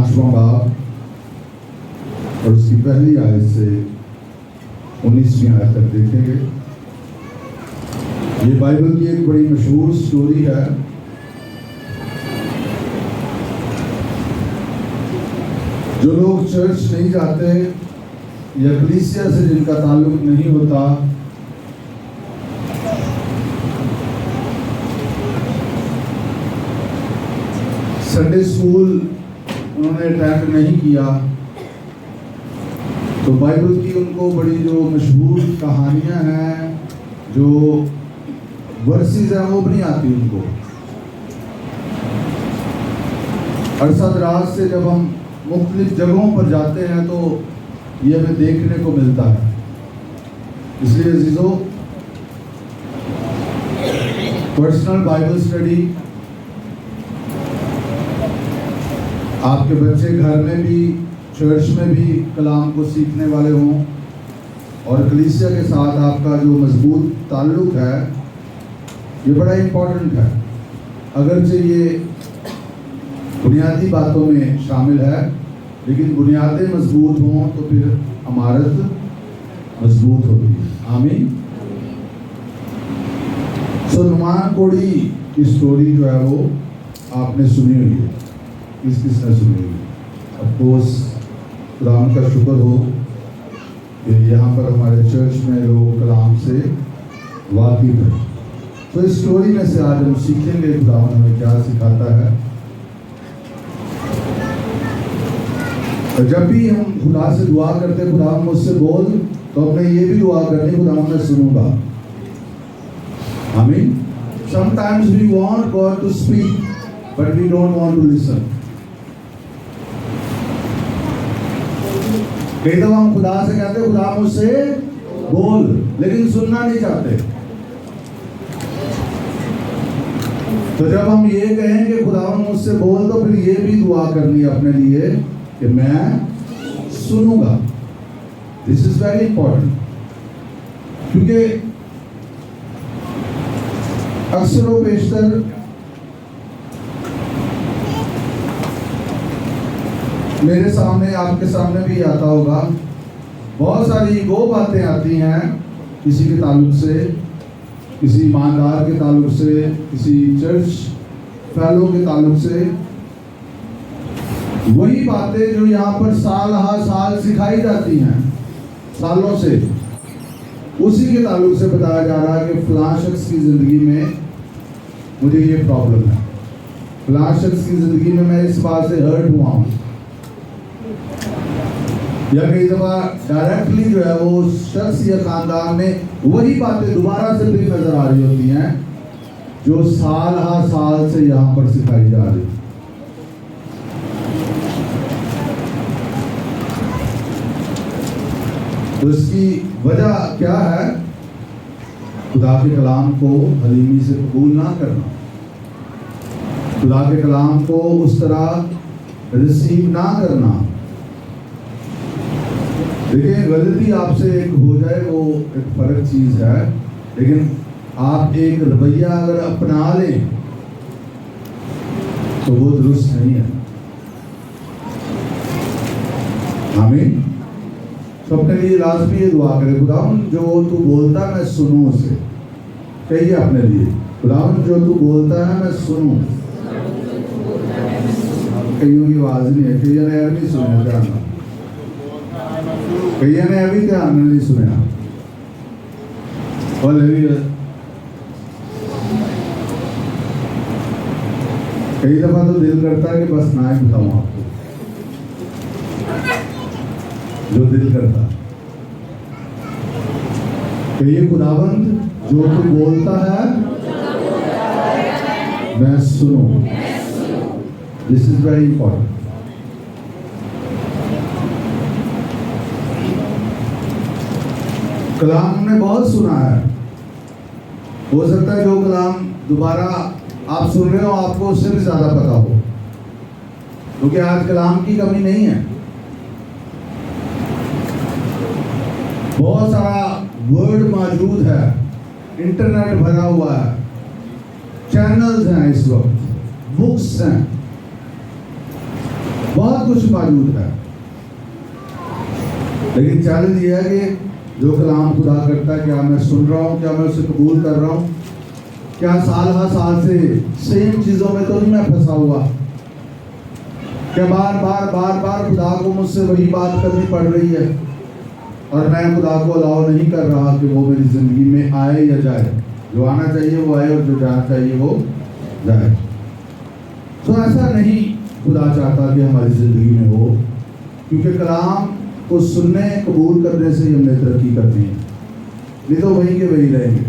5वां बाब और उसकी पहली आयत से 19वीं आयत तक देखेंगे। ये बाइबल की एक बड़ी मशहूर स्टोरी है। जो लोग चर्च नहीं जाते या कलीसिया से जिनका ताल्लुक नहीं होता, संडे स्कूल उन्होंने अटेंड नहीं किया, तो बाइबल की उनको बड़ी जो मशहूर कहानियां हैं, जो वर्सेस हैं, वो भी नहीं आती उनको। अरसा दराज से जब हम मुख्तलिफ जगहों पर जाते हैं तो ये हमें देखने को मिलता है। इसलिए अजीजों, पर्सनल बाइबल स्टडी आपके बच्चे घर में भी, चर्च में भी कलाम को सीखने वाले हों, और कलीसिया के साथ आपका जो मजबूत ताल्लुक है, ये बड़ा इम्पोर्टेंट है। अगरचे ये बुनियादी बातों में शामिल है, लेकिन बुनियादें मजबूत हों तो फिर इमारत मजबूत होती है। आमीन। सो नुमान कोड़ी की स्टोरी जो है वो आपने सुनी हुई है। किसने सुनी हुई है? अफकोर्स खुदावंद का शुक्र हो कि यहाँ पर हमारे चर्च में लोग कलाम से वाकिफ हैं। तो इस स्टोरी में से आज हम सीखेंगे खुदावंद हमें क्या सिखाता है। जब भी हम खुदा से दुआ करते, खुदा मुझसे बोल, तो हमने ये भी दुआ करनी, खुदा मैं सुनूंगा। आमीन। Sometimes we want God to speak, but we don't want to listen. कई दफा हम खुदा से कहते, खुदा मुझसे बोल, लेकिन सुनना नहीं चाहते। तो जब हम ये कहें कि खुदा मुझसे बोल, तो फिर ये भी दुआ करनी है अपने लिए कि मैं सुनूंगा। दिस इज वेरी इंपॉर्टेंट, क्योंकि अक्सर व बेशतर मेरे सामने, आपके सामने भी आता होगा, बहुत सारी वो बातें आती हैं किसी के ताल्लुक से, किसी ईमानदार के ताल्लुक से, किसी चर्च फेलो के ताल्लुक से। वही बातें जो यहाँ पर साल हर साल सिखाई जाती हैं, सालों से, उसी के ताल्लुक से बताया जा रहा है कि फलां शख्स की ज़िंदगी में मुझे ये प्रॉब्लम है, फलां शख्स की ज़िंदगी में मैं इस बात से हर्ट हुआ हूँ। या कई दफ़ा डायरेक्टली जो है वो शख्स या खानदान में वही बातें दोबारा से भी नजर आ रही होती हैं जो साल हर साल से यहाँ पर सिखाई जा रही है। तो इसकी वजह क्या है? खुदा के कलाम को हलीमी से कबूल ना करना, खुदा के कलाम को उस तरह रिसीव ना करना। देखिए, गलती आपसे एक हो जाए वो एक फर्क चीज़ है, लेकिन आप एक रवैया अगर अपना लें तो वो दुरुस्त नहीं है। आमीन। तो अपने लिए लाजमी ये दुआ करें, खुदावन जो तू बोलता मैं सुनूं उसे। कहिए अपने लिए, खुदावन जो तू बोलता है मैं सुनूं। कईयों की आवाज़ नहीं है, कईयों ने नहीं सुना ध्यान, कईयों ने अभी ध्यान नहीं सुना। और कई दफ़ा तो दिल करता है कि बस ना ही बताऊँ आपको, जो दिल करता। कहिए, खुदावंद जो तू बोलता है मैं सुनूं। This is very important. Kalam हमने बहुत सुना है, हो सकता है जो कलाम दोबारा आप सुन रहे हो आपको उससे भी ज्यादा पता हो, क्योंकि आज कलाम की कमी नहीं है। बहुत सारा वर्ड मौजूद है, इंटरनेट भरा हुआ है, चैनल्स हैं, इस वक्त बुक्स हैं, बहुत कुछ मौजूद है। लेकिन चैलेंज ये है कि जो कलाम खुदा करता है, क्या मैं सुन रहा हूँ, क्या मैं उसे कबूल कर रहा हूँ, क्या साल हर साल से सेम चीजों में तो नहीं मैं फंसा हुआ, क्या बार बार खुदा को मुझसे वही बात करनी पड़ रही है और मैं खुदा को अलाउ नहीं कर रहा कि वो मेरी जिंदगी में आए या जाए। जो आना चाहिए वो आए और जो जाना चाहिए वो जाए। तो ऐसा नहीं खुदा चाहता कि हमारी जिंदगी में हो, क्योंकि कलाम को सुनने कबूल करने से हमने तरक्की करनी है, नहीं तो वहीं के वहीं रहेंगे।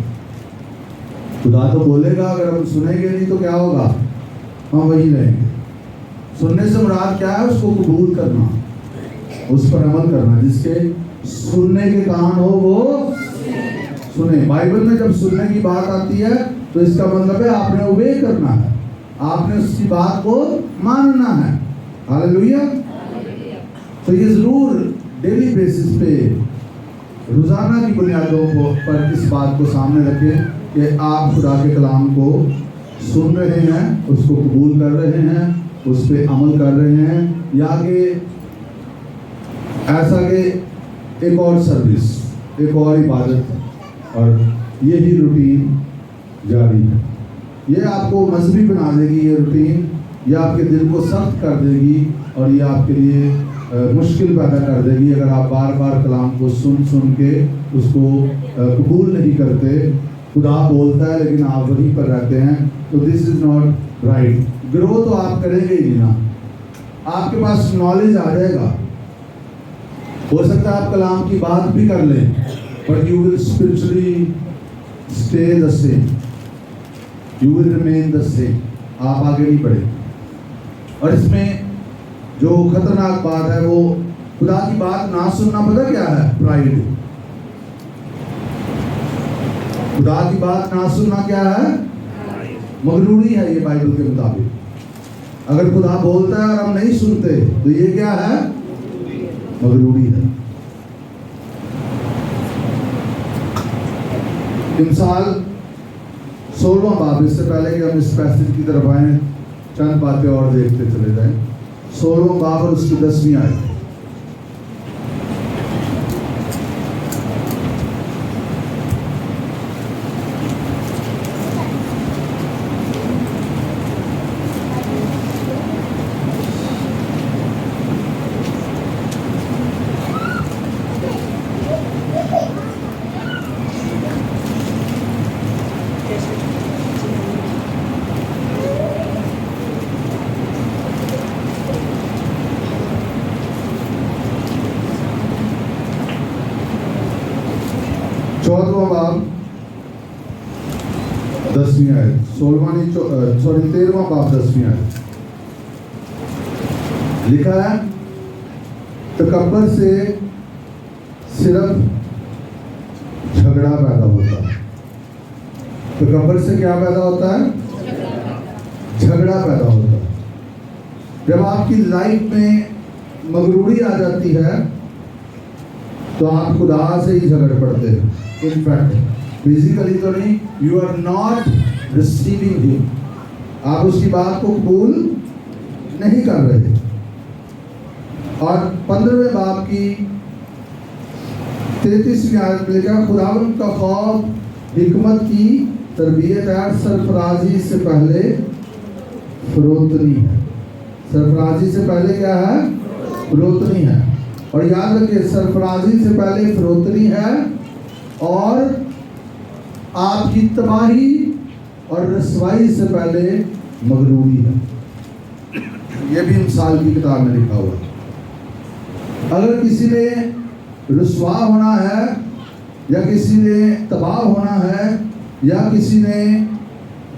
खुदा तो बोलेगा, अगर हम सुनेंगे नहीं तो क्या होगा, हम वहीं रहेंगे। सुनने से मुराद क्या है, उसको कबूल करना, उस पर अमल करना। जिसके सुनने के कान हो वो सुने। बाइबल में जब सुनने की बात आती है तो इसका मतलब है आपने ओबे करना है, आपने उसकी बात को मानना है। हालेलुया। तो ये जरूर डेली बेसिस पे, रोजाना की बुनियादों पर इस बात को सामने रखें कि आप खुदा के कलाम को सुन रहे हैं, उसको कबूल कर रहे हैं, उस पर अमल कर रहे हैं, या कि ऐसा कि एक और सर्विस, एक और इबादत और यही रूटीन जारी है। ये आपको मजहबी बना देगी ये रूटीन, ये आपके दिल को सख्त कर देगी और ये आपके लिए मुश्किल पैदा कर देगी अगर आप बार बार कलाम को सुन सुन के उसको कबूल नहीं करते। खुदा बोलता है लेकिन आप वहीं पर रहते हैं, तो this is not right. Grow तो आप करेंगे ही नहीं ना, आपके पास नॉलेज आ जाएगा, हो सकता है आप कलाम की बात भी कर लें, but you will spiritually stay the same, you will remain the same, आप आगे नहीं बढ़े। और इसमें जो खतरनाक बात है वो खुदा की बात ना सुनना, पता क्या है, प्राइड। खुदा की बात ना सुनना क्या है, मगरूरी है ये बाइबल के मुताबिक। अगर खुदा बोलता है और हम नहीं सुनते तो ये क्या है, मगरूरी है। मिसाल 16वां बाब, इससे पहले कि हम इस पैसेज की तरफ आए चंद बातें और देखते चले जाएं। 16वां बाब और उसकी 10वीं आयत। बाब 10वीं आयत, 13वां बाब 10वीं आयत लिखा है, तकब्बर से सिर्फ झगड़ा पैदा होता है। तकब्बर से क्या पैदा होता है, झगड़ा पैदा होता है। जब आपकी लाइफ में मगरूरी आ जाती है तो आप खुदा से ही झगड़ पड़ते हैं। इनफैक्ट फिजिकली तो नहीं, you are not receiving him, आप उसकी बात को कबूल नहीं कर रहे। और 15वें बाब की 33वीं आयत में लिखा, खुदावंद का खौफ हिकमत की तरबियत है, सरफराजी से पहले फरोतनी है। सरफराजी से पहले क्या है, फरोतनी है। और याद रखिए, सरफराजी से पहले फरोतनी है और आपकी तबाही और रसवाई से पहले मगरूरी है। यह भी मिसाल की किताब में लिखा हुआ है। अगर किसी ने रुसवा होना है या किसी ने तबाह होना है या किसी ने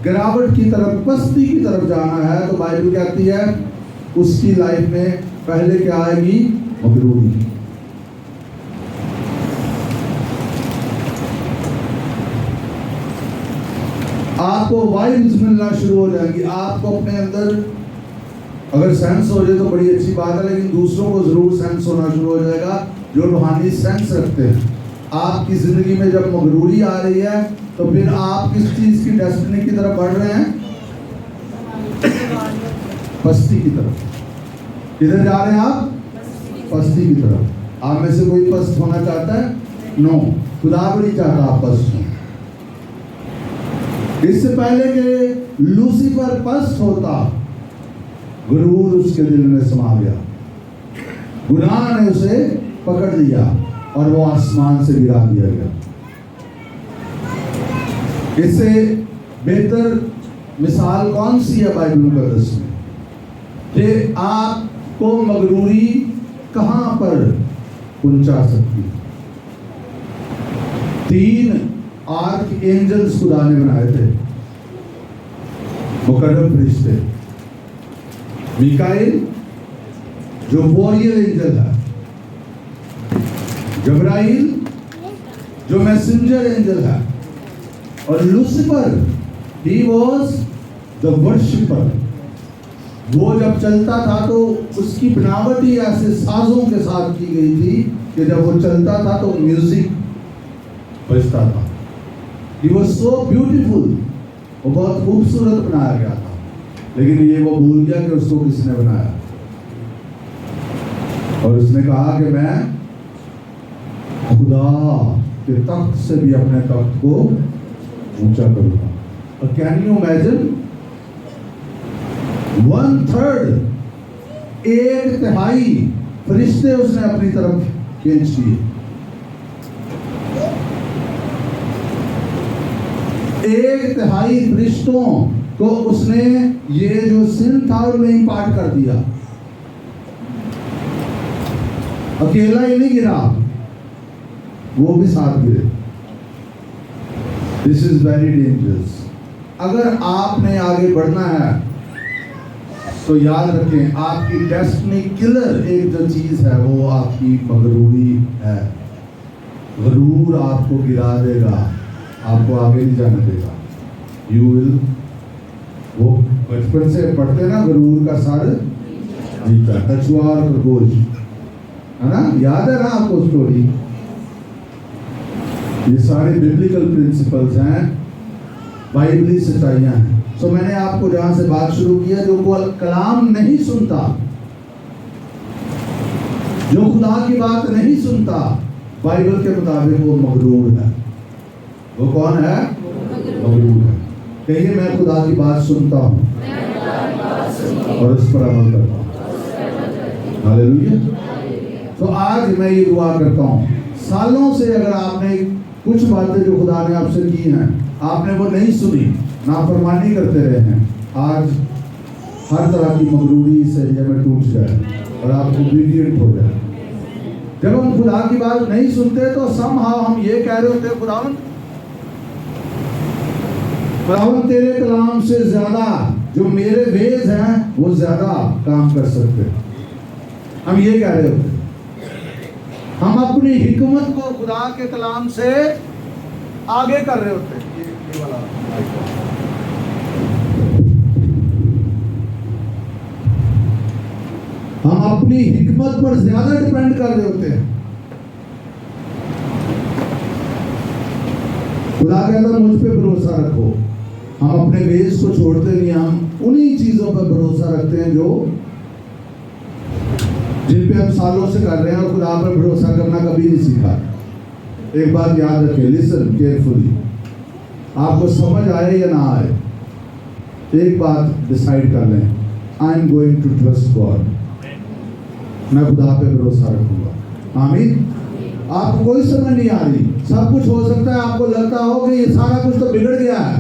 गिरावट की तरफ, पस्ती की तरफ जाना है, तो बाइबल कहती है उसकी लाइफ में पहले क्या आएगी, मगरूरी। आपको वाइब्स मिलना शुरू हो जाएंगी, आपको अपने अंदर अगर सेंस हो जाए तो बड़ी अच्छी बात है, लेकिन दूसरों को जरूर सेंस होना शुरू हो जाएगा जो रूहानी सेंस रखते हैं। आपकी जिंदगी में जब मगरूरी आ रही है तो फिर आप किस चीज की डेस्टिनी की तरफ बढ़ रहे हैं, पस्ती की तरफ। किधर जा रहे हैं आप? पस्ती की तरफ। आप में से कोई पस्त होना चाहता है? नो, खुदा भी नहीं चाहता आप पस्त हो। इससे पहले कि लूसीफर पस्त होता, गुरूर उसके दिल में समा गया, गुनाह ने उसे पकड़ लिया और वो आसमान से गिरा दिया गया। इससे बेहतर मिसाल कौन सी है बाइबल मुकद्दस में कि आपको मगरूरी कहां पर पहुंचा सकती है? 3 आर्क एंजल्स खुदा ने बनाए थे, मुकर्रम फरिश्ते। मीकाएल जो वॉरियर एंजल है, जबराइल जो मैसेंजर एंजल है, और Lucifer he was the worshipper. वो जब चलता था तो उसकी बनावट ही ऐसे साजों के साथ की गई थी कि जब वो चलता था तो म्यूजिक बजता था। He was so beautiful, वो बहुत खूबसूरत बनाया गया था, लेकिन ये वो भूल गया कि उसको किसने बनाया। और उसने कहा कि मैं खुदा के तख्त से भी अपने तख्त को ऊंचा करूंगा। और कैन यू इमेजिन, 1/3, 1/3 फरिश्ते उसने अपनी तरफ खींच दिए। 1/3 फरिश्तों को उसने ये जो सिन था उनमें इम्पार्ट कर दिया। अकेला ही नहीं गिरा, वो भी साथ गिरे। This is very dangerous. अगर आपने आगे बढ़ना है तो याद रखें, आपकी डेस्टिनी किलर एक जो चीज है वो आपकी मगरूरी है। गरूर आपको गिरा देगा, आपको आगे नहीं जाने देगा। यू विल, वो बचपन से पढ़ते ना, गरूर का सर जीता, कछुआ और खरगोश, है ना, याद है ना आपको स्टोरी? ये सारे बिब्लिकल प्रिंसिपल्स हैं, बाइबली सच्चाइयां हैं। सो मैंने आपको जहां से बात शुरू किया, जो कलाम नहीं सुनता, जो खुदा की बात नहीं सुनता, बाइबल के मुताबिक वो मगरूर है। वो कौन है? मगरूर है। कहिए, मैं खुदा की बात सुनता हूँ और उस पर अमल करता हूँ। हालेलुया। तो आज मैं ये दुआ करता हूँ, सालों से अगर आपने कुछ बातें जो खुदा ने आपसे की हैं, आपने वो नहीं सुनी, नाफरमानी करते रहे हैं, आज हर तरह की मगरूरी इस एरिया में टूट जाए और आप ओबीडिएंट हो जाए। जब हम खुदा की बात नहीं सुनते तो समहाउ हम ये कह रहे होते, खुदावंद तेरे कलाम से ज्यादा जो मेरे वेज हैं वो ज्यादा काम कर सकते हैं। हम ये कह रहे होते, हम अपनी हिकमत को खुदा के कलाम से आगे कर रहे होते। ये वाला हम अपनी हिकमत पर ज्यादा डिपेंड कर रहे होते हैं। खुदा कहता है मुझ पे भरोसा रखो। हम अपने वेज को छोड़ते नहीं, हम उन्हीं चीजों पर भरोसा रखते हैं जो जिन पे हम सालों से कर रहे हैं, और खुदा पर भरोसा करना कभी नहीं सीखा। एक बात याद रखें, लिसन केयरफुली, आपको समझ आए या ना आए, एक बात डिसाइड कर लें, I am going to trust God. मैं खुदा पे भरोसा रखूंगा। आमीन। आपको कोई समझ नहीं आ रही, सब कुछ हो सकता है, आपको लगता हो कि ये सारा कुछ तो बिगड़ गया है,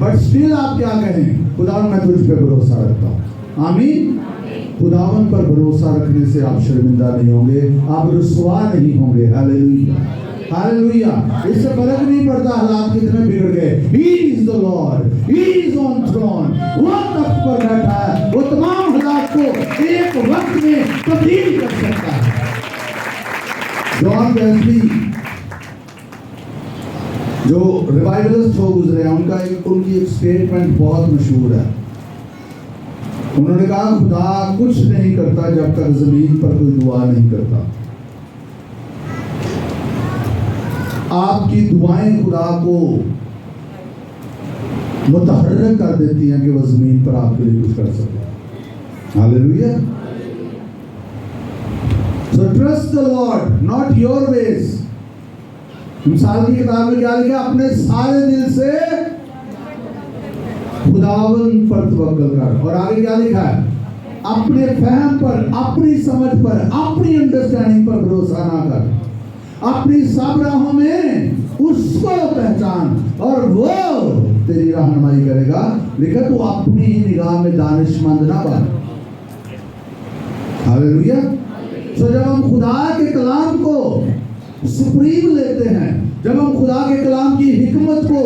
बट स्टिल आप क्या कहें, खुदा मैं तुझ पे भरोसा रखता हूँ। आमीन। खुदावन पर भरोसा रखने से आप शर्मिंदा नहीं होंगे, आप रुसवा नहीं होंगे। Hallelujah, hallelujah. इससे फर्क नहीं पड़ता हालात कितने बिगड़ गए। He is the Lord, He is on throne। वो तख्त पर बैठा है, वो तमाम हालात को एक वक्त में तब्दील कर सकता है। जॉन वेस्ली जो रिवाइवलिस्ट हो गुजरे हैं, उनकी एक स्टेटमेंट बहुत मशहूर है। उन्होंने कहा, खुदा कुछ नहीं करता जब तक जमीन पर कोई दुआ नहीं करता। आपकी दुआएं खुदा को मुतहर्रिक कर देती हैं कि वह जमीन पर आपके लिए कुछ कर सके। Hallelujah. So trust the Lord, not your ways. मिसाल की किताब में क्या लिखा? अपने सारे दिल से खुदावन पर तवक्कल कर। और आगे क्या लिखा है? अपने फहम पर, अपनी समझ पर, अपनी अंडरस्टैंडिंग पर भरोसा ना कर। अपनी सब राहों में उसको पहचान और वो तेरी रहनुमाई करेगा। लिखा तू अपनी ही निगाह में दानिशमंद ना बन। हालेलुया। तो जब हम खुदा के कलाम को सुप्रीम लेते हैं, जब हम खुदा के कलाम की हिकमत को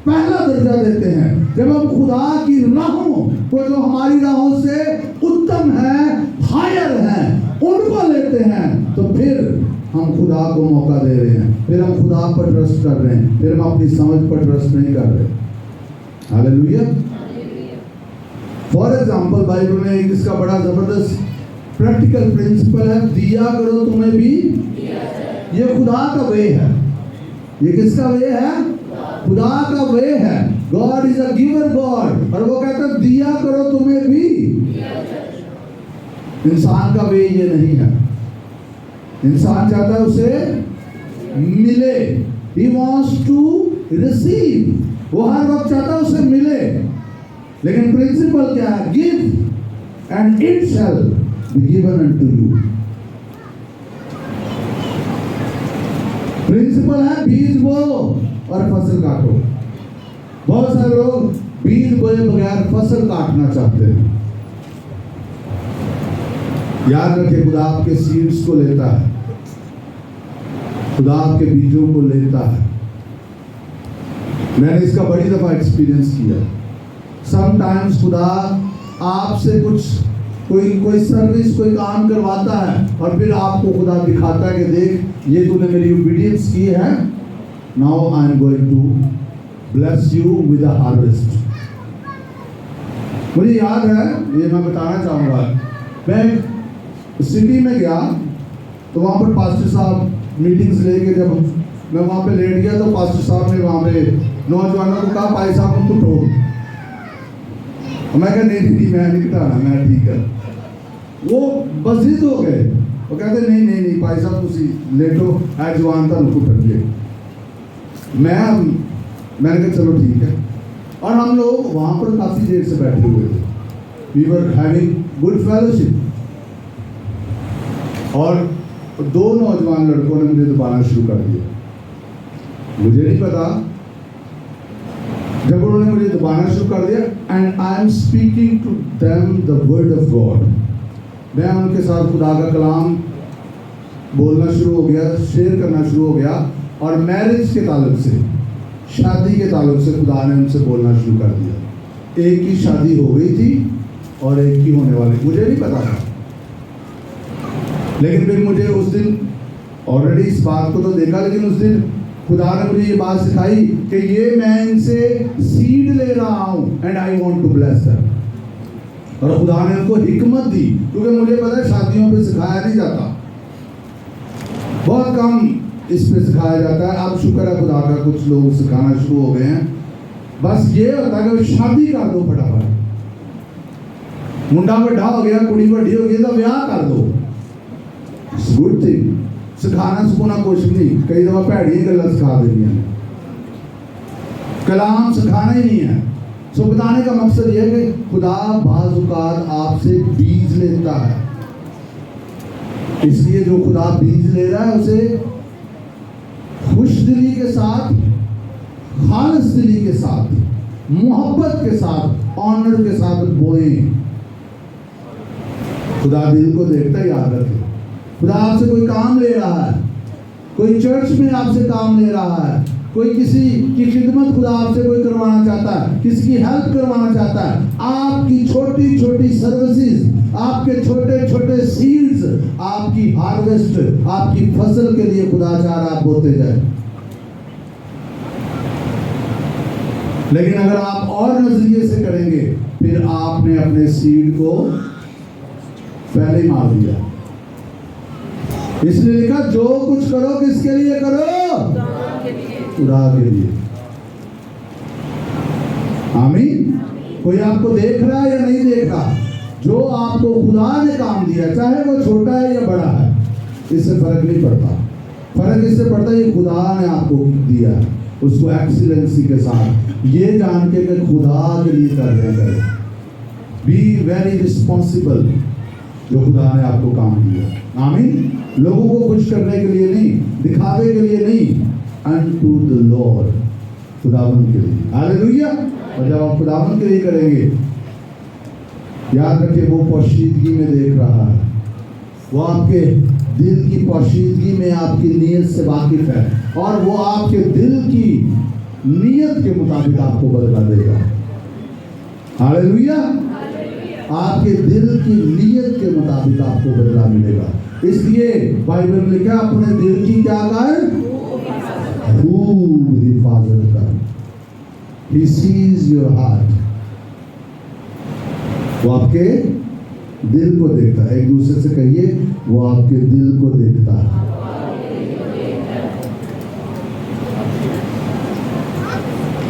पहला दर्जा देते हैं, जब हम खुदा की राहों को जो हमारी राहों से उत्तम है, हायर है, उनको लेते हैं, तो फिर हम खुदा को मौका दे रहे हैं, फिर हम खुदा पर ट्रस्ट कर रहे हैं, फिर हम अपनी समझ पर ट्रस्ट नहीं कर रहे। हालेलुया। फॉर एग्जाम्पल बाइबल में एक इसका बड़ा जबरदस्त प्रैक्टिकल प्रिंसिपल है, दिया करो तुम्हें भी। ये खुदा का वे है। ये किसका वे है? खुदा का वे है। God is a giver God. और वो कहता है दिया करो तुम्हें भी। इंसान का वे ये नहीं है। इंसान चाहता है उसे मिले। He wants to receive. वो हर वक्त चाहता है उसे मिले। लेकिन प्रिंसिपल क्या है? Give and it shall be given unto you. Principle है बीज बो और फसल काटो। बहुत सारे लोग बीज बोए बगैर फसल काटना चाहते हैं। याद रखिए, खुदा आपके सीड्स को लेता है, खुदा आपके बीजों को लेता है। मैंने इसका बड़ी दफा एक्सपीरियंस किया। समटाइम्स खुदा आपसे कोई सर्विस, कोई काम करवाता है और फिर आपको खुदा दिखाता है कि देख ये तूने मेरी ओबीडियंस की है, now I am going to bless you with a harvest. मुझे याद है, ये मैं बताना चाहूँगा, मैं सिटी में गया तो वहाँ पर पास्टर साहब मीटिंग्स लेके, जब मैं वहाँ पे लेट गया तो पास्टर साहब ने वहाँ पे नौजवानों को कहा भाई साहब उनको ठोक। मैं कहा नहीं मैं नहीं कटाना, मैं ठीक है। वो बजिद हो गए। वो कहते नहीं भाई साहब तुम लेटो, है जवान था उनको कटिए। मैंने कहा चलो ठीक है। और हम लोग वहाँ पर काफ़ी देर से बैठे हुए थे। We were having good fellowship. और दो नौजवान लड़कों ने मुझे दबाना शुरू कर दिया। मुझे नहीं पता, जब उन्होंने मुझे दबाना शुरू कर दिया, and I am speaking to them the word of God. मैं उनके साथ खुदा का कलाम बोलना शुरू हो गया, शेयर करना शुरू हो गया। और मैरिज के ताल्लुक से, शादी के ताल्लुक से खुदा ने उनसे बोलना शुरू कर दिया। एक की शादी हो गई थी और एक की होने वाली, मुझे नहीं पता था। लेकिन फिर मुझे उस दिन ऑलरेडी इस बात को तो देखा, लेकिन उस दिन खुदा ने मुझे ये बात सिखाई कि ये मैं इनसे सीड ले रहा हूँ and I want to bless them. और खुदा ने उनको हिकमत दी, क्योंकि मुझे पता है शादियों पे सिखाया नहीं जाता, बहुत कम इस पे सिखाया जाता है। अब शुक्र है खुदा का, कुछ लोग सिखाना शुरू हो गए हैं। बस ये होता है कि शादी कर दो फटाफट, मुंडा बड़ा हो गया, कुड़ी बड़ी हो गई तो ब्याह कर दो। Good thing. सिखाना सिखाना कुछ नहीं, कई दफा भैड़ी गल्लां सिखा देनियां ने। कलाम सिखाना ही नहीं है। सो बताने का मकसद यह है कि खुदा बाज़ औक़ात आपसे बीज लेता है। इसलिए जो खुदा बीज ले रहा है उसे खुश दिली के साथ, खालिस दिली के साथ, मोहब्बत के साथ, ऑनर के साथ बोए। खुदा दिल को देखता है, याद रखें। खुदा आपसे कोई काम ले रहा है, कोई चर्च में आपसे काम ले रहा है, कोई किसी की खिदमत खुदा आपसे कोई करवाना चाहता है, किसी की हेल्प करवाना चाहता है। आपकी छोटी छोटी सर्विसेज, आपके छोटे छोटे सीड्स, आपकी हार्वेस्ट, आपकी फसल के लिए खुदा चाह रहा आप बोते जाए। लेकिन अगर आप और नजरिए से करेंगे, फिर आपने अपने सीड को पहले ही मार दिया। इसलिए लिखा जो कुछ करो किसके लिए करो? खुदा के लिए। आमीन। कोई आपको देख रहा है या नहीं देख रहा? जो आपको खुदा ने काम दिया, चाहे वो छोटा है या बड़ा है, इससे फर्क नहीं पड़ता। फर्क इससे पड़ता है ये खुदा ने आपको दिया, उसको एक्सीलेंसी के साथ ये जान के कि खुदा के लिए कर रहे हैं। बी वेरी रिस्पॉन्सिबल जो खुदा ने आपको काम दिया। आमीन। लोगों को खुश करने के लिए नहीं, दिखावे के लिए नहीं, अनटू द लॉर्ड, खुदावंद के लिए। हालेलुया। और जब आप खुदावंद के लिए करेंगे, याद रखिए वो पोशीदगी में देख रहा है, वो आपके दिल की पोशीदगी में आपकी नीयत से वाकिफ है, और वो आपके दिल की नीयत के मुताबिक आपको बदला देगा। हालेलुया। आपके दिल की नीयत के मुताबिक आपको बदला मिलेगा। इसलिए बाइबल में लिखा, अपने दिल की क्या कर, खूब हिफाजत कर। He sees your heart. वो आपके दिल को देखता है। एक दूसरे से कहिए, वो आपके दिल को देखता है।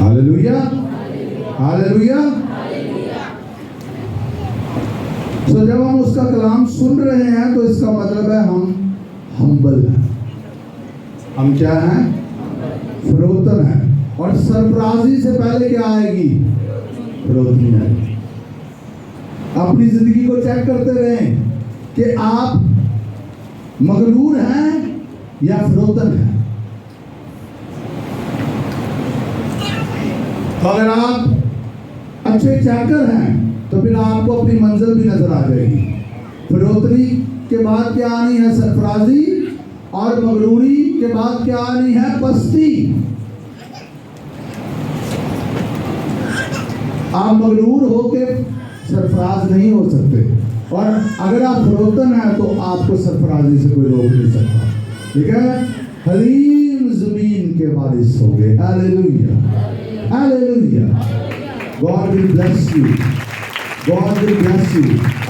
Hallelujah, hallelujah. तो जब हम उसका कलाम सुन रहे हैं तो इसका मतलब है हम हम्बल हैं। हम क्या हैं? फरोतन हैं। और सरफराजी से पहले क्या आएगी? फरोतनी आएगी। अपनी जिंदगी को चेक करते रहें कि आप मगरूर हैं या फरोतन हैं। तो अगर आप अच्छे चेकर हैं तो फिर आपको अपनी मंजिल भी नजर आ जाएगी। फरोतनी के बाद क्या आनी है? सरफराजी। और मगरूरी के बाद क्या आनी है? पस्ती। आप मगरूर होके सरफराज नहीं हो सकते, और अगर आप फरोतन हैं तो आपको सरफराजी से कोई रोक नहीं सकता। ठीक है? हलीम जमीन के वारिस हो गए। Hallelujah, hallelujah. God will bless you, God will bless you.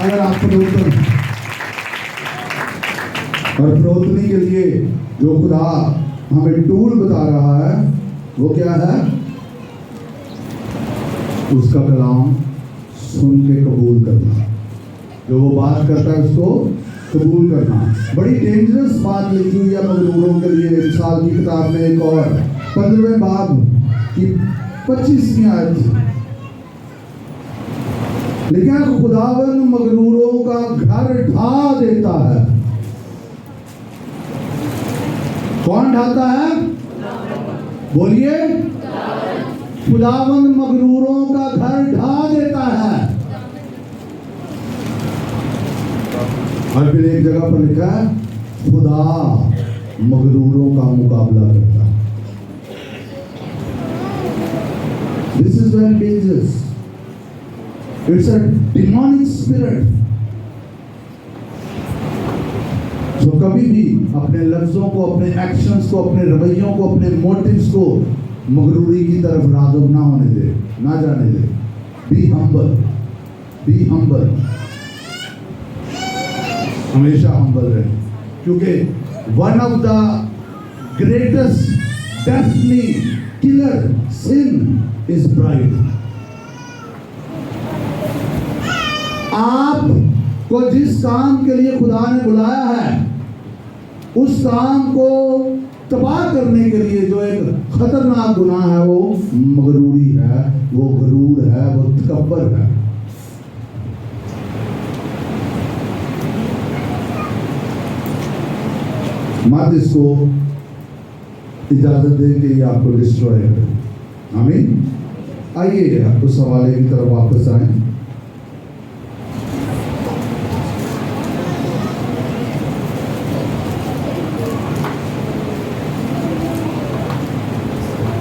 अगर आप फरोतन हैं, और फरोतनी के लिए जो खुदा हमें टूल बता रहा है वो क्या है? उसका कलाम सुन के कबूल करना। जो वो बात करता है उसको कबूल करना। बड़ी डेंजरस बात लिखी हुई है मगरूरों के लिए। मिसाल की किताब में एक और 15वें बाब की 25वीं आयत लिखा है, खुदावन मगरूरों का घर ढा देता है। कौन ढाता है? बोलिए। खुदावन मगरूरों का घर ढा देता है। और फिर एक जगह पर लिखा है, खुदा मगरूरों का मुकाबला करता है। This is very dangerous. It's a demonic spirit. तो कभी भी अपने लफ्जों को, अपने एक्शंस को, अपने रवैयों को, अपने मोटिव्स को मगरूरी की तरफ राग़िब ना होने दे, ना जाने दे। Be humble, be humble. हमेशा हम्बल रहे, क्योंकि one of the greatest destiny killer sin is pride. आपको जिस काम के लिए खुदा ने बुलाया है, उस काम को तबाह करने के लिए जो एक खतरनाक गुनाह है वो मगरूरी है, वो गरूर है, वो तकब्बर है। मत इसको इजाजत दें कि ये आपको डिस्ट्रॉय करे। आमीन। आइए आपको सवाल की तरफ वापस आए।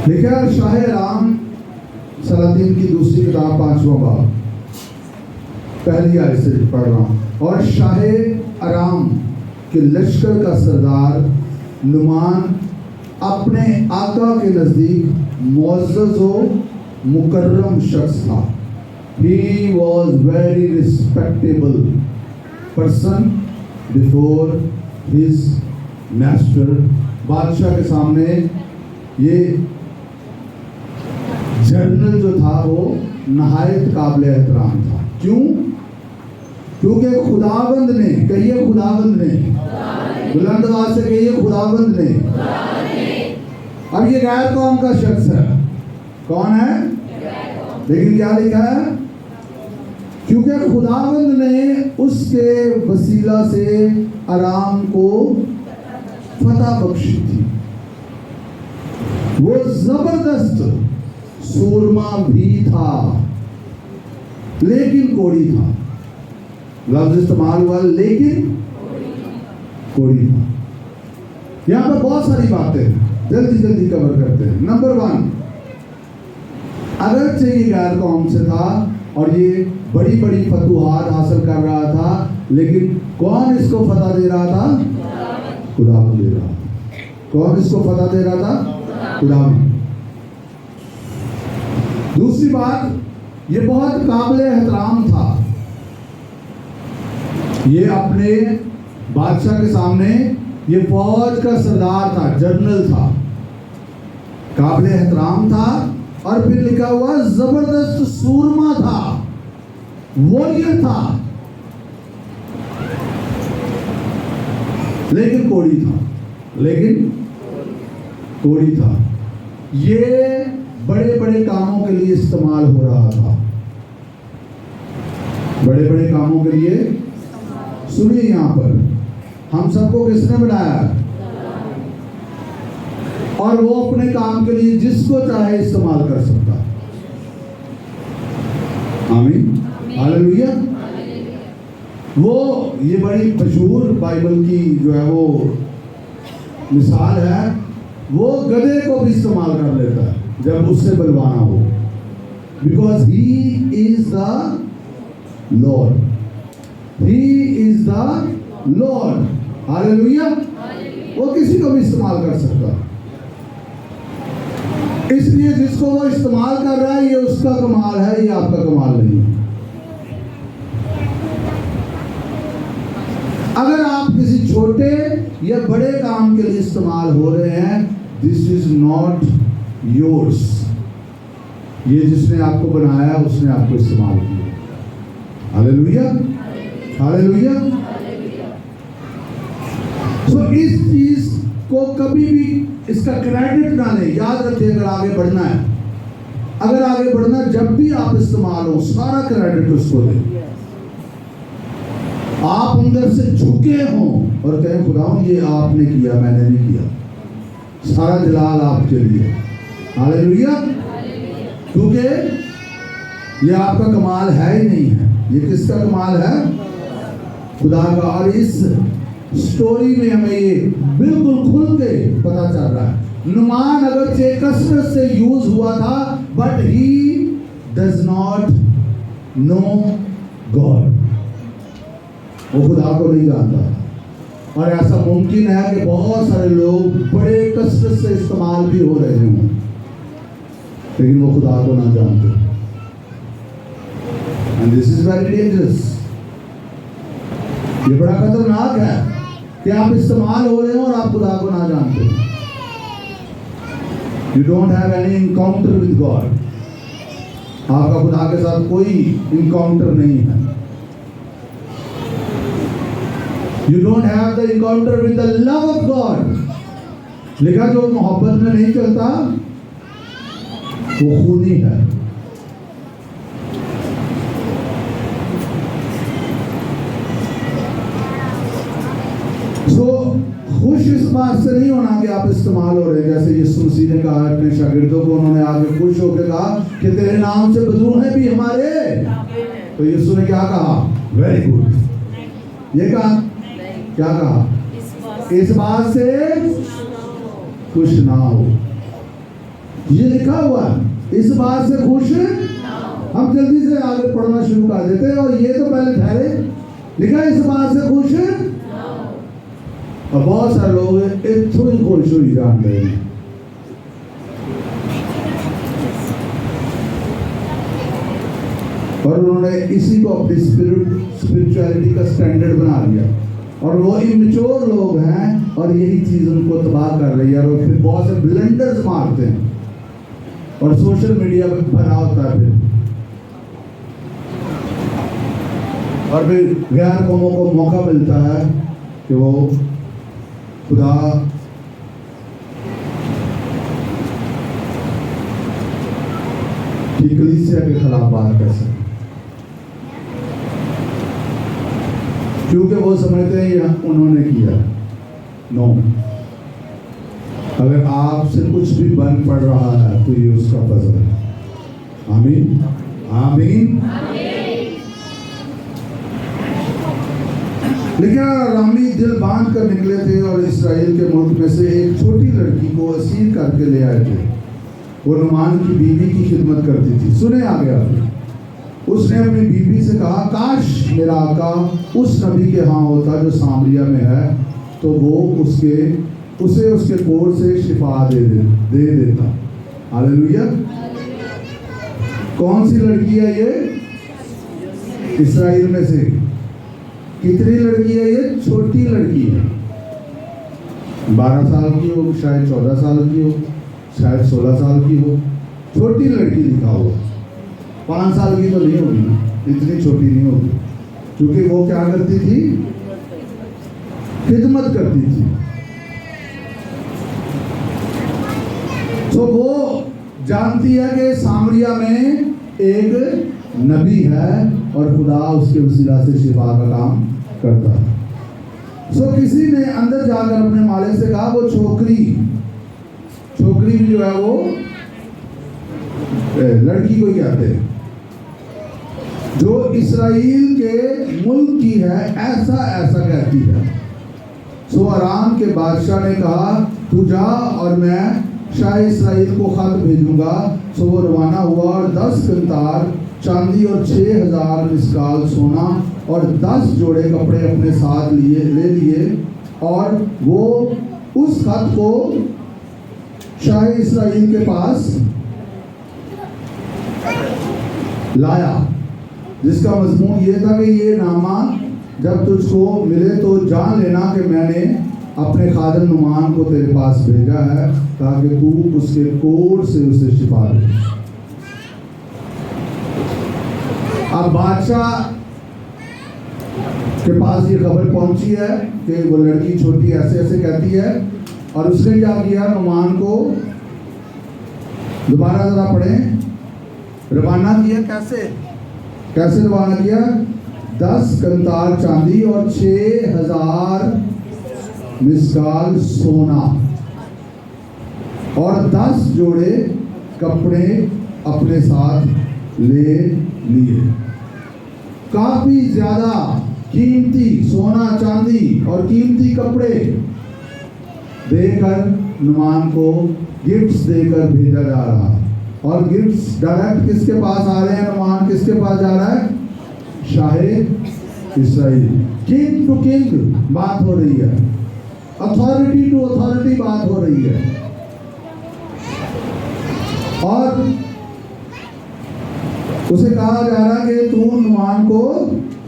लिखा है शाह राम सलातीन की दूसरी किताब 5वां बाब पहली आयत से पढ़ रहा हूं। और शाह आराम के लश्कर का सरदार नुमान अपने आका के नजदीक मुअज़्ज़ज़ व मुकर्रम शख्स था। He was very respectable person before his master। बादशाह के सामने ये जनरल जो था वो नहायत काबिल एहतराम था। क्यों? क्योंकि खुदावंद ने, कहिए खुदावंद ने, बुलंद आवाज से कहिए खुदावंद ने। अब ये गैर कौम का शख्स है, कौन है? लेकिन क्या लिखा है? क्योंकि खुदावंद ने उसके वसीला से आराम को फतह बख्शी थी। वो जबरदस्त सूरमा भी था लेकिन कोड़ी था। लफ्ज इस्तेमाल हुआ लेकिन कोड़ी था। यहां पर बहुत सारी बातें जल्दी जल्दी कवर करते हैं। नंबर 1, अगर ये गैर कौम से था और ये बड़ी बड़ी फतूहात हासिल कर रहा था, लेकिन कौन इसको फतह दे रहा था? खुदावंद दे रहा था। कौन इसको फतह दे रहा था? खुदावंद। दूसरी बात, ये बहुत काबिल एहतराम था। ये अपने बादशाह के सामने, ये फौज का सरदार था, जनरल था, काबिल एहतराम था, और फिर लिखा हुआ जबरदस्त सूरमा था, वॉरियर था, लेकिन कोड़ी था। लेकिन कोड़ी था। ये बड़े बड़े कामों के लिए इस्तेमाल हो रहा था। बड़े बड़े कामों के लिए। सुनिए, यहां पर हम सबको किसने बनाया? और वो अपने काम के लिए जिसको चाहे इस्तेमाल कर सकता है। आमीन, हालेलुया। वो ये बड़ी मशहूर बाइबल की जो है वो मिसाल है, वो गधे को भी इस्तेमाल कर लेता है जब उससे बलवाना हो, because he is the Lord, he is the Lord. Hallelujah. वो किसी को भी इस्तेमाल कर सकता है। इसलिए जिसको वो इस्तेमाल कर रहा है, ये उसका कमाल है, ये आपका कमाल नहीं है। अगर आप किसी छोटे या बड़े काम के लिए इस्तेमाल हो रहे हैं, दिस इज नॉट योर्स। ये जिसने आपको बनाया, उसने आपको इस्तेमाल किया। Hallelujah, hallelujah. सो इस चीज को कभी भी इसका क्रेडिट ना लें। याद रखिए, अगर आगे बढ़ना है, अगर आगे बढ़ना, जब भी आप इस्तेमाल हो, सारा क्रेडिट उसको दें। आप अंदर से झुके हों और कहें खुदा ये आपने किया, मैंने नहीं किया, सारा जलाल आपके लिए। हालेलुया। क्योंकि ये आपका कमाल है ही नहीं है, ये किसका कमाल है? खुदा का। और इस स्टोरी में हमें ये बिल्कुल खुल के पता चल रहा है। नुमान अगर कसरत से यूज हुआ था, but he does not know God. वो खुदा को नहीं जानता। और ऐसा मुमकिन है कि बहुत सारे लोग बड़े कसरत से इस्तेमाल भी हो रहे हों, लेकिन वो खुदा को ना जानते। And this is very dangerous. ये बड़ा खतरनाक है कि आप इस्तेमाल हो रहे हो और आप खुदा को ना जानते। You don't have any encounter with God. आपका खुदा के साथ कोई इनकाउंटर नहीं है। You don't have the encounter with the love of God. लिखा जो मोहब्बत में नहीं चलता वो खूनी है। खुश इस बात से नहीं होना कि आप इस्तेमाल हो रहे हैं। जैसे यीशु मसीह ने कहा अपने शागिर्दों को, उन्होंने आगे खुश होकर कहा कि तेरे नाम से बदरू हैं भी हमारे। तो यीशु ने क्या कहा? Very good. ये कहा, क्या कहा? इस बात से खुश ना हो। ये लिखा हुआ है, इस बात से खुश। हम जल्दी से आगे पढ़ना शुरू कर देते हैं, और ये तो पहले ठहरे। लिखा इस बात से खुश। और बहुत सारे लोग इतनी ही खुश हुई जान रहे हैं। और उन्होंने इसी को अपनी स्पिरिचुअलिटी का स्टैंडर्ड बना लिया। और वो इमेच्योर लोग हैं, और यही चीज उनको तबाह कर रही है। और फिर बहुत से ब्लंडर्स मारते हैं, और सोशल मीडिया पे भरा होता है। फिर और फिर गैर कौमों को मौका मिलता है कि वो खुदा की कलीसिया के खिलाफ बात कर सके, क्योंकि वो समझते हैं ये उन्होंने किया। नो, अगर आपसे कुछ भी बन पड़ रहा है तो ये उसका फजल है। आमीन आमीन। लेकिन अरामी दिल बांध कर निकले थे और इस्राएल के मुल्क में से एक छोटी लड़की को असीर करके ले आए थे। वो नुमान की बीवी की खिदमत करती थी। सुने आ गया, उसने अपनी बीवी से कहा, काश मेरा आका उस नबी के यहाँ होता जो सामरिया में है, तो वो उसे उसके कोर से शिफा दे देता। हालेलुया। कौन सी लड़की है ये? इस्राएल में से कितनी लड़की है ये? छोटी लड़की है। 12 साल की हो, शायद 14 साल की हो, शायद 16 साल की हो। छोटी लड़की लिखा हुआ। 5 साल की तो नहीं होगी ना, इतनी छोटी नहीं होगी, क्योंकि वो क्या करती थी? खिदमत करती थी। तो वो जानती है कि सामरिया में एक नबी है और खुदा उसके वसीला से शिफा का काम करता है। सो किसी ने अंदर जाकर अपने मालिक से कहा, वो छोकरी भी जो है वो लड़की को ही कहते हैं, जो इस्राएल के मुल्क की है, ऐसा कहती है। सो अराम के बादशाह ने कहा, तू जा और मैं शाह इस्राएल को खत भेजूंगा। सो वो रवाना हुआ और 10 कंतार चांदी और 6000 मिस्काल सोना और 10 जोड़े कपड़े अपने साथ ले लिए, और वो उस खत को शाह इस्राएल के पास लाया, जिसका मजमून ये था कि ये नामा जब तुझको मिले तो जान लेना कि मैंने अपने खादिम नुमान को तेरे पास भेजा है, ताकि तू उसके कोर से उसे शिफा दे। अब बादशाह के पास ये खबर पहुंची है कि वो लड़की छोटी ऐसे कहती है, और उसने क्या किया? नुमान को दोबारा जरा पढ़ें, रवाना किया। कैसे रवाना किया? 10 कंतार चांदी और 6000 मिस्काल सोना और 10 जोड़े कपड़े अपने साथ ले लिए। काफी ज्यादा कीमती सोना चांदी और कीमती कपड़े देकर नुमान को गिफ्ट्स देकर भेजा जा रहा है। और गिफ्ट्स डायरेक्ट किसके पास आ रहे हैं? नुमान किसके पास जा रहा है? शाहे इस्राएल। किंग टू किंग बात हो रही है, अथॉरिटी टू अथॉरिटी बात हो रही है। और उसे कहा जा रहा है कि तू नुमान को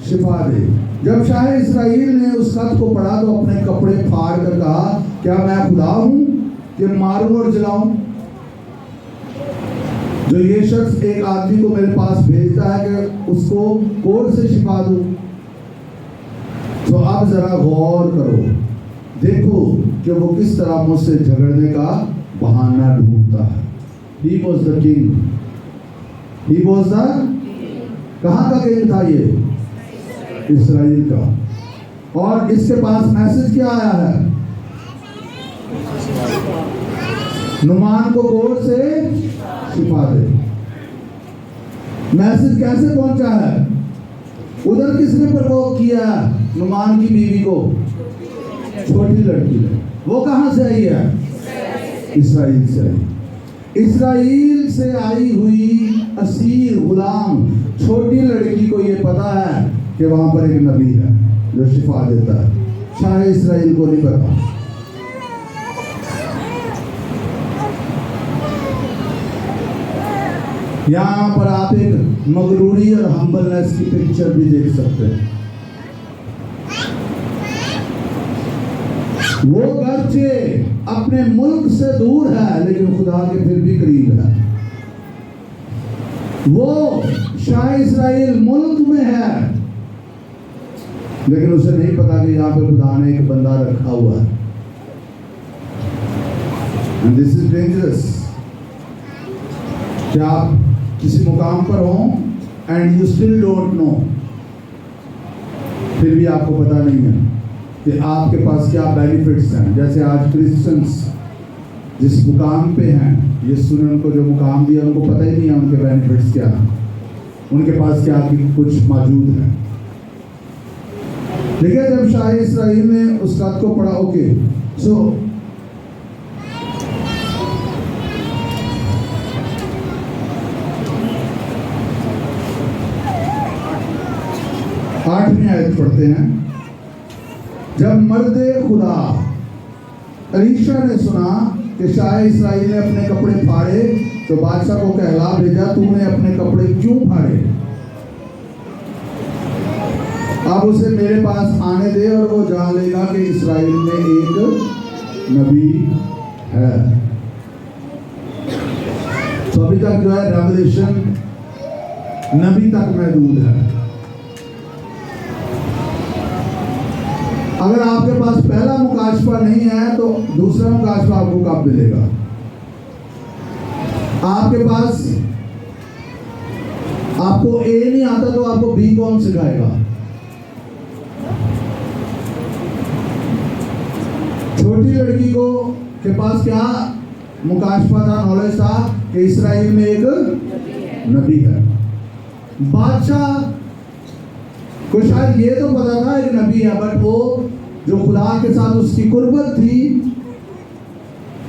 शिफा दे। जब शाह इस्राएल ने उस खत को पढ़ा तो अपने कपड़े फाड़ कर कहा, क्या मैं खुदा हूं कि मारूं और जलाऊं? जो ये शख्स एक आदमी को मेरे पास भेजता है कि उसको कोर से शिफा दूं। तो अब जरा गौर करो, देखो कि वो किस तरह मुझसे झगड़ने का बहाना ढूंढता है। He was the king. He was the कहाँ का किंग था ये? इस्राएल का। और इसके पास मैसेज क्या आया है? नुमान को कोर से शिफा दे। मैसेज कैसे पहुंचा है? उधर किसने प्रवोक किया नुमान की बीवी को? छोटी लड़की ने। वो कहां से आई है? इस्राएल से आई। इस्राएल से आई हुई असीर गुलाम छोटी लड़की को ये पता है कि वहां पर एक नबी है जो शिफा देता है। शाह इस्राएल को नहीं पता। यहाँ पर आप एक मगरूरी और हम्बलनेस की पिक्चर भी देख सकते हैं। वो गर्चे अपने मुल्क से दूर है लेकिन खुदा के फिर भी करीब है। वो शाह इस्राएल मुल्क में है लेकिन उसे नहीं पता कि यहाँ पे खुदा ने एक बंदा रखा हुआ है। And this is dangerous. क्या आप किसी मुकाम पर हो and you still don't know, फिर भी आपको पता नहीं है कि आपके पास क्या बेनिफिट्स हैं। जैसे आज क्रिश्चियंस जिस मुकाम पे हैं, यीशु ने उनको जो मुकाम दिया उनको पता ही नहीं है उनके बेनिफिट्स क्या हैं, उनके पास क्या कुछ मौजूद है। देखिए जब शाह इस्राइल ने उस बात को पढ़ा, ओके सो आठवीं आयत पढ़ते हैं। जब मर्दे खुदा अलीशा ने सुना कि शाह इस्राइल ने अपने कपड़े फाड़े तो बादशाह को कहला भेजा, तूने अपने कपड़े क्यों फाड़े? अब उसे मेरे पास आने दे और वो जान लेगा कि इस्राइल में एक नबी है। तो अभी तक जो है रेवलेशन नबी तक महदूद है। अगर आपके पास पहला मुकाशफा नहीं है तो दूसरा मुकाशफा आपको कब मिलेगा? आपके पास आपको ए नहीं आता तो आपको बी कौन सिखाएगा? छोटी लड़की को के पास क्या मुकाशफा था, नॉलेज था कि इस्राइल में एक नबी है। बादशाह को शायद ये तो पता था एक नबी है, बट वो जो खुदा के साथ उसकी कुर्बत थी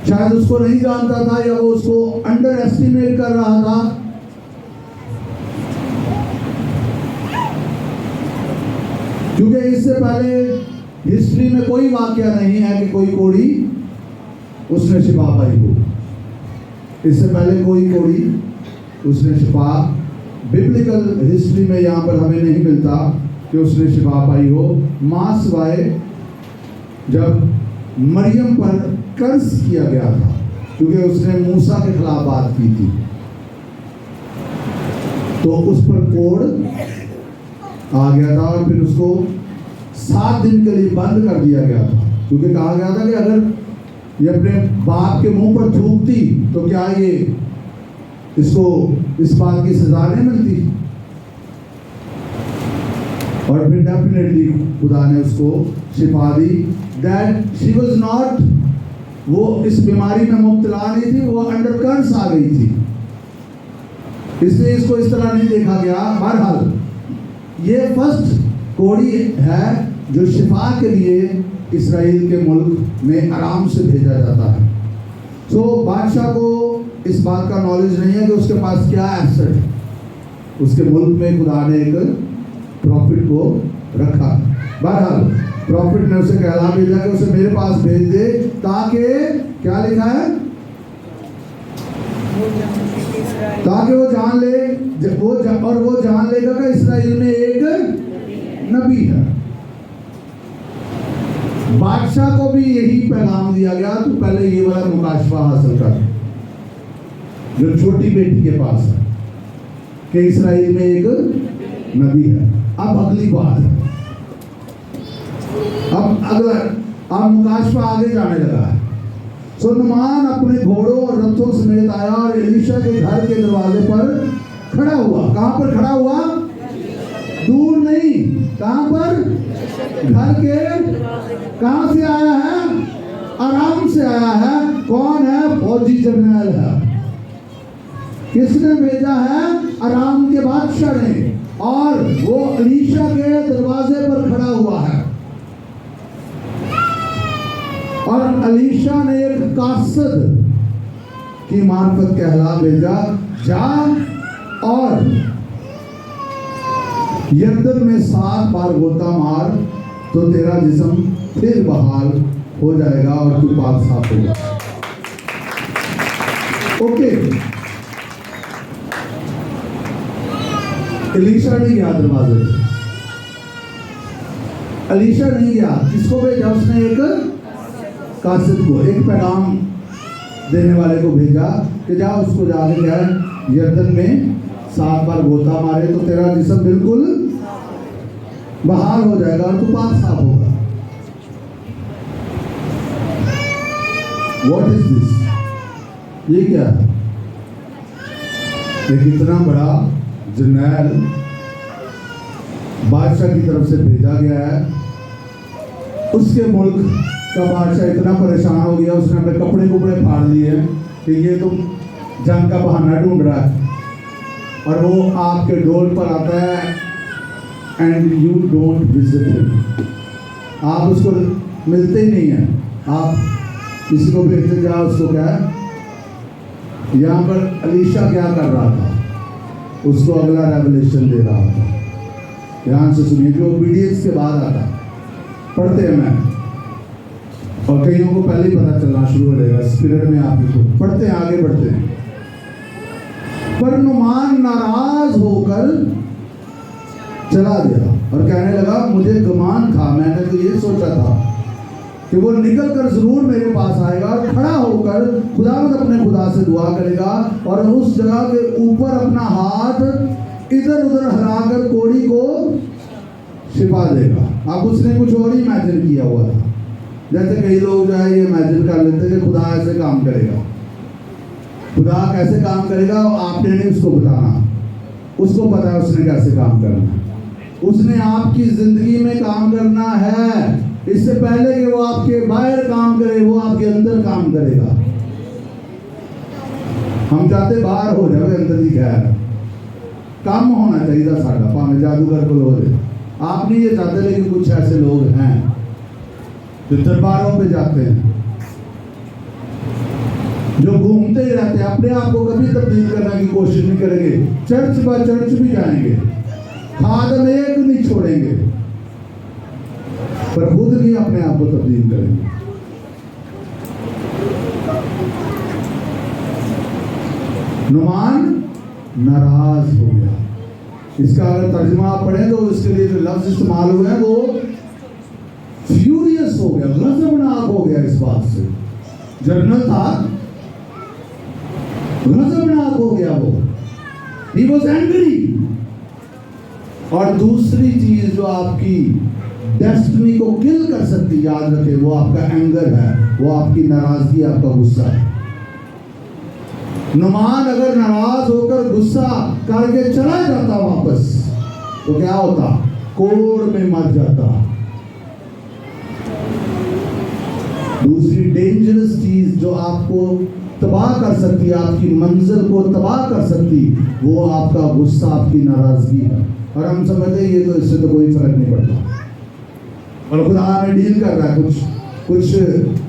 शायद उसको नहीं जानता था, या वो उसको अंडर एस्टिमेट कर रहा था। क्योंकि इससे पहले हिस्ट्री में कोई वाकया नहीं है कि कोई कोड़ी उसने शिफा पाई हो। इससे पहले कोई कोड़ी उसने शिफा बिब्लिकल हिस्ट्री में यहाँ पर हमें नहीं मिलता कि उसने शिफा पाई हो, मां सिवाय जब मरियम पर कर्ज किया गया था क्योंकि उसने मूसा के खिलाफ बात की थी, तो उस पर कोड आ गया था और फिर उसको 7 दिन के लिए बंद कर दिया गया था, क्योंकि कहा गया था कि अगर ये अपने बाप के मुंह पर थूकती तो क्या ये इसको इस बात की सजा नहीं मिलती। और फिर डेफिनेटली खुदा ने उसको शिफा दी। दैट शी वाज नॉट, वो इस बीमारी में मुब्तला नहीं थी, वो अंडर कर्स आ गई थी, इसलिए इसको इस तरह नहीं देखा गया। बहरहाल ये फर्स्ट कोड़ी है जो शिफा के लिए इस्राएल के मुल्क में आराम से भेजा जाता है। सो बादशाह को इस बात का नॉलेज नहीं है कि उसके पास क्या एसेट है। उसके मुल्क में खुदा ने एक प्रॉफिट को रखा। बहरहाल प्रॉफिट ने उसे कहला भेजा कि उसे मेरे पास भेज दे, ताकि क्या लिखा है, ताकि वो जान ले और वो जान लेगा कि इस्राएल में एक नबी है। बादशाह को भी यही पैगाम दिया गया, तो पहले ये वाला मुकाशफा हासिल कर जो छोटी बेटी के पास है कि इस्राएल में एक नबी है। अब अगली बात है, अब मुकाशफा आगे जाने लगा है। सो नुमान अपने घोड़ों और रथों समेत आया और एलीशा के घर के दरवाजे पर खड़ा हुआ। कहां पर खड़ा हुआ? दूर नहीं, कहां पर? घर के। कहां से आया है? आराम से आया है। कौन है? फौजी जर्नल है। किसने भेजा है? आराम के बादशाह ने, और वो एलीशा के दरवाजे पर खड़ा हुआ है। और एलीशा ने एक कासद की मार्फत कहला भेजा, जा और यरदन में 7 बार गोता मार तो तेरा जिस्म फिर बहाल हो जाएगा और तू पाक साफ होगा। ओके, एलीशा नहीं गया दरवाजे पे। एलीशा नहीं गया, किसको भेजा? उसने एक कासिद को, एक पैगाम देने वाले को भेजा कि जा उसको जाके क्या यरदन में 7 बार गोता मारे तो तेरा जिस्म बिल्कुल बहाल हो जाएगा और तू पाक साफ होगा। What is this? ये क्या है? एक इतना बड़ा जर्नैल बादशाह की तरफ से भेजा गया है। उसके मुल्क का बादशाह इतना परेशान हो गया, उसने अपने कपड़े फाड़ लिए कि ये तुम जंग का बहाना ढूंढ रहा है, और वो आपके डोर पर आता है and you don't visit him. आप उसको मिलते ही नहीं है। आप किसी को भेजते जाओ, उसको क्या है, यहाँ पर अलीशा क्या कर रहा था, उसको अगला रेवलेशन दे रहा था। ध्यान से सुनिए, जो ओबीडियंस के बाद आता है। पढ़ते हैं मैं, और कईयों को पहले ही पता चलना शुरू हो जाएगा स्पिरिट में। आप इसको पढ़ते हैं, आगे बढ़ते हैं। पर नुमान नाराज होकर चला गया और कहने लगा, मुझे गुमान था, मैंने तो ये सोचा था कि वो निकल कर जरूर मेरे पास आएगा और खड़ा होकर खुदावंद अपने खुदा से दुआ करेगा और उस जगह के ऊपर अपना हाथ इधर उधर हिलाकर कोड़ी को छिपा देगा। अब उसने कुछ और ही इमेजिन किया हुआ था। जैसे कई लोग जो है ये इमेजिन कर लेते हैं कि खुदा ऐसे काम करेगा। खुदा कैसे काम करेगा आपने नहीं उसको बताना, उसको पता है उसने कैसे काम करना। उसने आपकी जिंदगी में काम करना है। इससे पहले कि वो आपके बाहर काम करे, वो आपके अंदर काम करेगा। हम चाहते बाहर हो जाए, अंदर ही खैर काम होना चाहिए साड़ा, भावे जादूगर को हो जाए। आप नहीं ये चाहते, लेकिन कुछ ऐसे लोग हैं जो दरबारों पे जाते हैं, जो घूमते ही रहते हैं, अपने आप को कभी तब्दील करने की कोशिश नहीं करेंगे। चर्च बाय चर्च भी जाएंगे, खादम एक नहीं छोड़ेंगे, पर खुद नहीं अपने आप को तब्दील करेंगे। नुमान नाराज हो गया। इसका अगर तर्जुमा आप पढ़ें तो इसके लिए जो लफ्ज इस्तेमाल हुए हैं वो फ्यूरियस हो गया, गजबनाक हो गया। इस बात से जर्नल था, गजबनाक हो गया वो। He was angry। और दूसरी चीज जो आपकी डेस्टिनी को किल कर सकती, याद रखे, वो आपका एंगर है, वो आपकी नाराजगी, आपका गुस्सा है। नुमान अगर नाराज होकर गुस्सा करके चला जाता वापस, तो क्या होता? कोड़ में मर जाता। दूसरी डेंजरस चीज जो आपको तबाह कर सकती है, आपकी मंजिल को तबाह कर सकती, वो आपका गुस्सा, आपकी नाराजगी है। और हम समझते हैं ये तो, इससे तो कोई फर्क नहीं पड़ता, और खुदा हमें डील कर रहा है। कुछ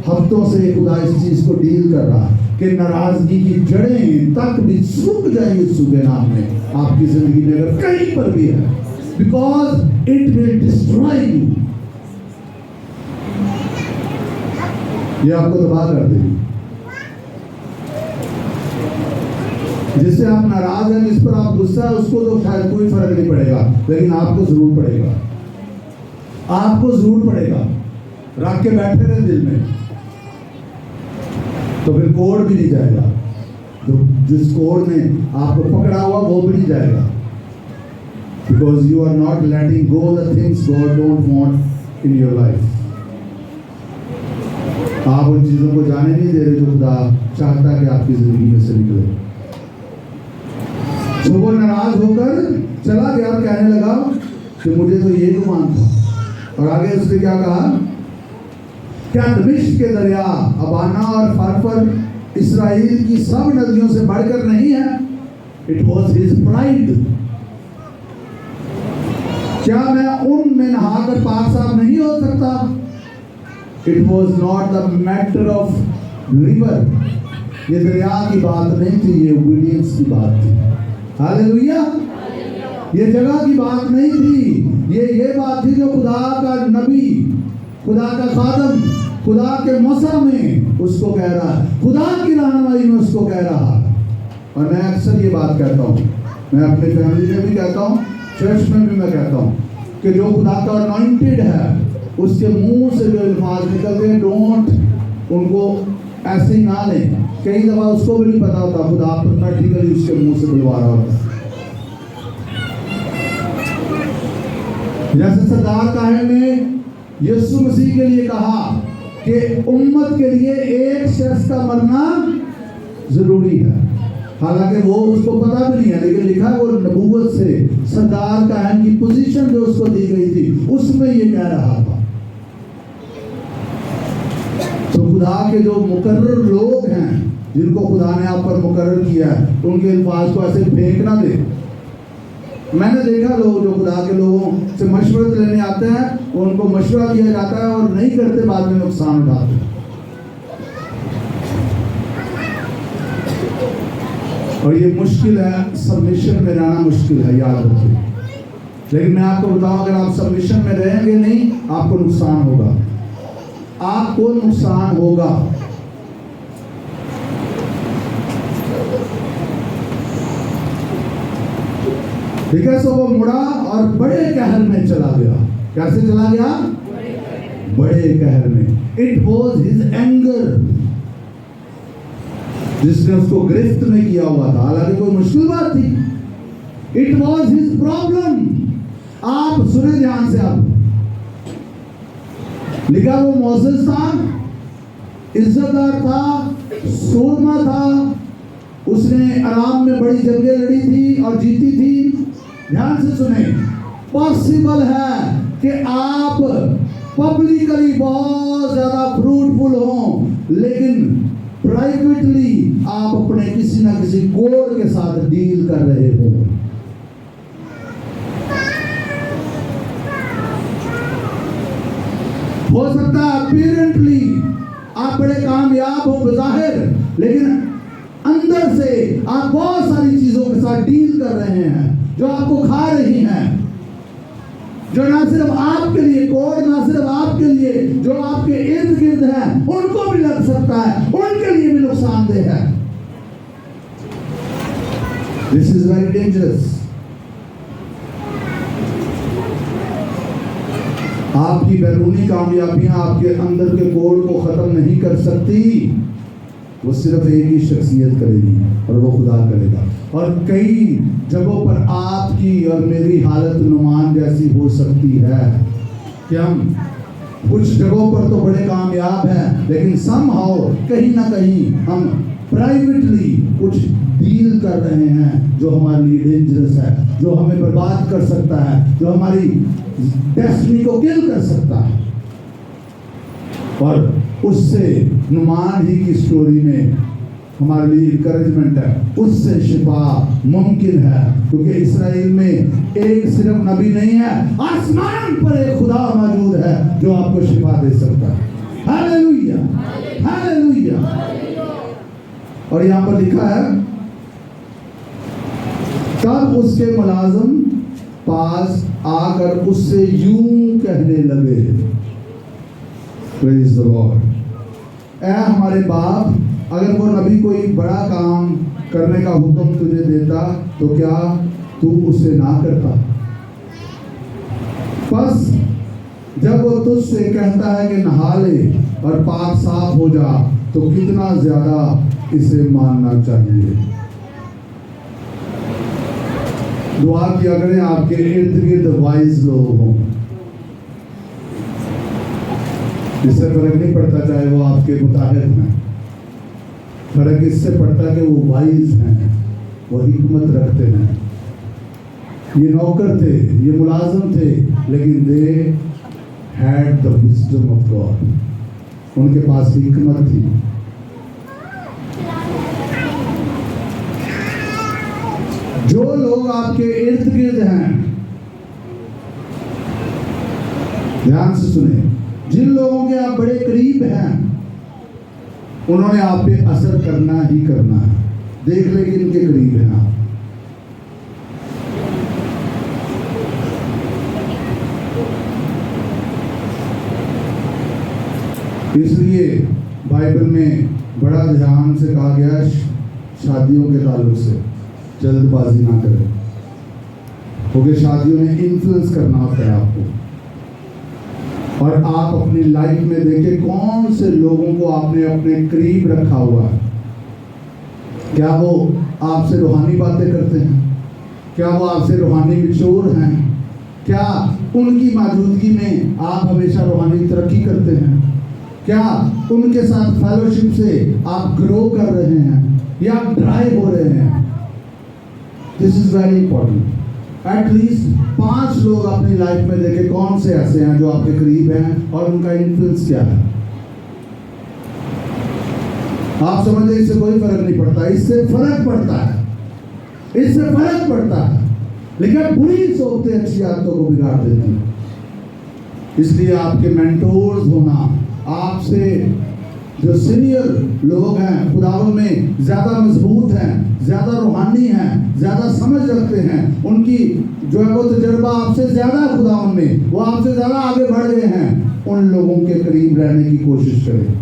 हफ्तों से खुदा इस चीज को डील कर रहा है कि नाराजगी की जड़ें तक भी सूख जाएंगी सूखे नाम में आपकी जिंदगी में, अगर कहीं पर भी है, because it will destroy you. ये आपको तबाह कर देगी। जिससे आप नाराज हैं, जिस पर आप गुस्सा है, उसको तो शायद कोई फर्क नहीं पड़ेगा, लेकिन आपको जरूर पड़ेगा, आपको जरूर पड़ेगा। रख के बैठे रहे दिल में, तो फिर कोड भी नहीं जाएगा। जो जिस कोड ने आपको पकड़ा हुआ वो भी नहीं जाएगा, because you are not letting go the things God don't want in your life. आप उन चीजों को जाने नहीं दे रहे जो खुदा चाहता है कि आपकी जिंदगी में से निकले। तो वो नाराज होकर चला गया और कहने लगा कि मुझे तो ये गुमान था। और आगे उसने क्या कहा? क्या दमिश्क के दरिया अबाना और फरफर इस्राएल की सब नदियों से बढ़कर नहीं है? It was his pride. क्या मैं उनमें नहाकर पाक साफ नहीं हो सकता? It was not the matter of river. ये दरिया की बात नहीं थी, ये ओबीडियंस की बात थी। हालेलुया। ये जगह की बात नहीं थी, ये बात थी जो खुदा का नबी, खुदा का खादम, खुदा के मौसम में उसको कह रहा है, खुदा की रहनुमाई में उसको कह रहा है। और मैं अक्सर ये बात कहता हूँ, मैं अपनी फैमिली में भी कहता हूँ, चर्च में भी मैं कहता हूँ कि जो खुदा का अनॉइंटेड है, उसके मुंह से जो अल्फाज निकलते हैं, डोंट उनको ऐसे ही ना लें। कई दफा उसको भी नहीं पता होता, खुदा प्रैक्टिकली उसके मुंह से बुलवा रहा होता। जैसे सरदार काहन ने यीशु मसीह के लिए कहा कि उम्मत के लिए एक शख्स का मरना जरूरी है, हालांकि वो उसको पता भी नहीं है, लेकिन लिखा है वो नबूवत से सरदार काहन की पोजीशन जो उसको दी गई थी उसमें ये कह रहा था। तो खुदा के जो मुकर्रर लोग हैं, जिनको खुदा ने आप पर मुकर्रर किया है, उनके अल्फाज को ऐसे फेंक ना दे। मैंने देखा लोग जो खुदा के लोगों से मशवरत लेने आते हैं, उनको मशवरा दिया जाता है और नहीं करते, बाद में नुकसान उठाते हैं। और ये मुश्किल है, सबमिशन में रहना मुश्किल है, याद रखिए। लेकिन मैं आपको बताऊं, अगर आप सबमिशन में रहेंगे नहीं, आपको नुकसान होगा, आपको नुकसान होगा। ठीक है, सो वो मुड़ा और बड़े कहर में चला गया। कैसे चला गया? बड़े कहर में। इट वॉज हिज एंगर, जिसने उसको गिरफ्त में किया हुआ था, हालांकि कोई मुश्किल बात थी। It was his problem. आप सुने ध्यान से, आप लिखा वो मोसेस था, इज्जतदार था, सूरमा था, उसने आराम में बड़ी जंगें लड़ी थी और जीती थी। ध्यान से सुने, पॉसिबल है कि आप पब्लिकली बहुत ज्यादा फ्रूटफुल हो, लेकिन प्राइवेटली आप अपने किसी ना किसी कोड के साथ डील कर रहे हो। हो सकता है अपीरेंटली आप बड़े कामयाब हो बज़ाहिर, लेकिन अंदर से आप बहुत सारी चीजों के साथ डील कर रहे हैं जो आपको खा रही हैं, जो ना सिर्फ आपके लिए कोड, ना सिर्फ आपके लिए, जो आपके इर्द गिर्द हैं उनको भी लग सकता है, उनके लिए भी नुकसानदेह है। This is very dangerous. आपकी बैरूनी कामयाबियां आपके अंदर के कोड को खत्म नहीं कर सकती, वो सिर्फ एक ही शख्सियत करेगी और वो खुदा करेगा। और कई जगहों पर आपकी और मेरी हालत नुमान जैसी हो सकती है कि हम कुछ जगहों पर तो बड़े कामयाब हैं, लेकिन समहाउ कहीं ना कहीं हम प्राइवेटली कुछ डील कर रहे हैं जो हमारे लिए डेंजरस है, जो हमें बर्बाद कर सकता है, जो हमारी डेस्टिनी को किल कर सकता है। और उससे नुमान ही की स्टोरी में हमारे लिए इंकरेजमेंट है, उससे शिफा मुमकिन है, क्योंकि इस्राएल में एक सिर्फ नबी नहीं है, आसमान पर एक खुदा मौजूद है जो आपको शिफा दे सकता है। Hallelujah, hallelujah. और यहाँ पर लिखा है, तब उसके मुलाजिम पास आकर उससे यूं कहने लगे, प्रेज द लॉर्ड। ऐ हमारे बाप, अगर वो नबी कोई बड़ा काम करने का हुक्म तुझे देता तो क्या तू उसे ना करता? बस जब वो तुझसे कहता है कि नहा ले और पाक साफ हो जा, तो कितना ज्यादा इसे मानना चाहिए। दुआ किया करें आपके इर्द गिर्द वाइज लोग हों, इससे फर्क नहीं पड़ता चाहे वो आपके मुताहिद हैं, फर्क इससे पड़ता है कि वो वाइज हैं, वो हिकमत रखते हैं। ये नौकर थे, ये मुलाजिम थे, लेकिन they had the wisdom of God, उनके पास हिकमत थी। जो लोग आपके इर्द गिर्द हैं, ध्यान से सुने, जिन लोगों के आप बड़े करीब हैं, उन्होंने आप पे असर करना ही करना है। देख ले कि इनके करीब हैं आप। इसलिए बाइबल में बड़ा ध्यान से कहा गया शादियों के ताल्लुक से जल्दबाजी ना करें, क्योंकि शादियों में इन्फ्लुएंस करना होता है आपको। और आप अपनी लाइफ में देखें कौन से लोगों को आपने अपने करीब रखा हुआ है। क्या वो आपसे रूहानी बातें करते हैं? क्या वो आपसे रूहानी विचोर हैं? क्या उनकी मौजूदगी में आप हमेशा रूहानी तरक्की करते हैं? क्या उनके साथ फेलोशिप से आप ग्रो कर रहे हैं या आप ड्राइव हो रहे हैं? This is very important. At least 5 लोग अपनी लाइफ में देखें कौन से ऐसे हैं जो आपके करीब हैं और उनका इन्फ्लुएंस क्या है। आप समझते इससे कोई फर्क नहीं पड़ता, इससे फर्क पड़ता है, इससे फर्क पड़ता है, लेकिन बुरी सोचते अच्छी आदतों को बिगाड़ देती हैं। इसलिए आपके मेंटोर्स होना, आपसे जो सीनियर लोग हैं खुदावन में ज़्यादा मजबूत हैं, ज़्यादा रूहानी हैं, ज़्यादा समझ रखते हैं, उनकी जो है वो तजर्बा आपसे ज़्यादा खुदावन में, वो आपसे ज़्यादा आगे बढ़ गए हैं, उन लोगों के करीब रहने की कोशिश करें।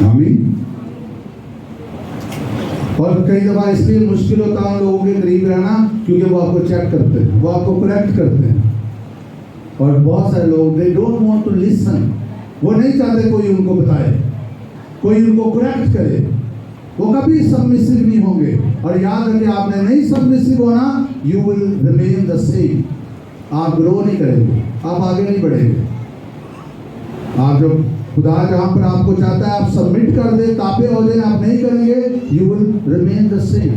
आमीन। और कई दफा इसलिए मुश्किल होता है उन लोगों के करीब रहना क्योंकि वो आपको चेक करते हैं, वो आपको करेक्ट करते हैं। और बहुत सारे लोग they don't want to listen, वो नहीं चाहते कोई उनको बताए, कोई उनको करेक्ट करे, वो कभी सबमिसिव नहीं होंगे। और याद रखिए, आपने नहीं सबमिसिव होना, you will remain the same, आप ग्रो नहीं करेंगे, आप आगे नहीं बढ़ेंगे। आप जो खुदा जहाँ पर आपको चाहता है आप सबमिट कर दे, तापे हो जाए, आप नहीं करेंगे, you will remain the same,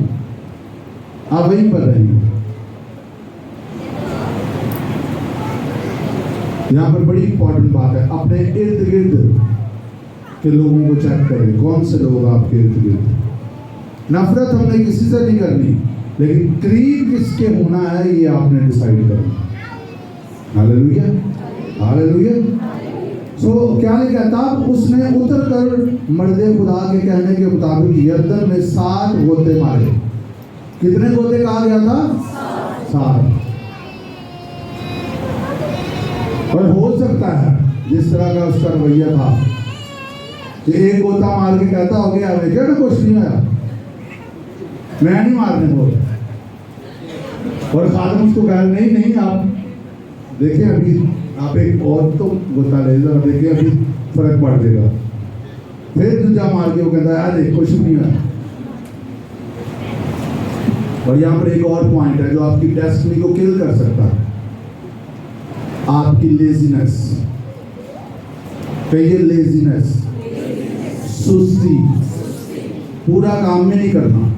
आप वहीं पर रहेंगे। यहाँ पर बड़ी इंपॉर्टेंट बात है, अपने इर्द गिर्द के लोगों को चेक करें, कौन से लोग आपके इर्द गिर्द। नफरत हमने किसी से नहीं करनी, लेकिन करीब किसके होना है ये आपने डिसाइड करना। Hallelujah, hallelujah. सो क्या लिखा, तब उसने उतर कर मर्दे खुदा के कहने के मुताबिक यरदन में 7 गोते मारे। कितने गोते कहा गया था? 7। और हो सकता है जिस तरह का उसका रवैया था कि एक गोता मार के कहता हो गया हमें क्या ना कुछ नहीं आया, मैं नहीं मारने को, और खादम उसको कह नहीं नहीं आप देखिए अभी आप एक और तो गोता ले लो, देखिए अभी फर्क पड़ जाएगा। फिर दूसरा मार के वो कहता है यार कुछ नहीं है। और यहाँ पर एक और पॉइंट है जो आपकी डेस्टिनी को किल कर सकता है, आपकी लेजीनेस। कहिए लेजीनेस, सुस्ती, पूरा काम में नहीं करना।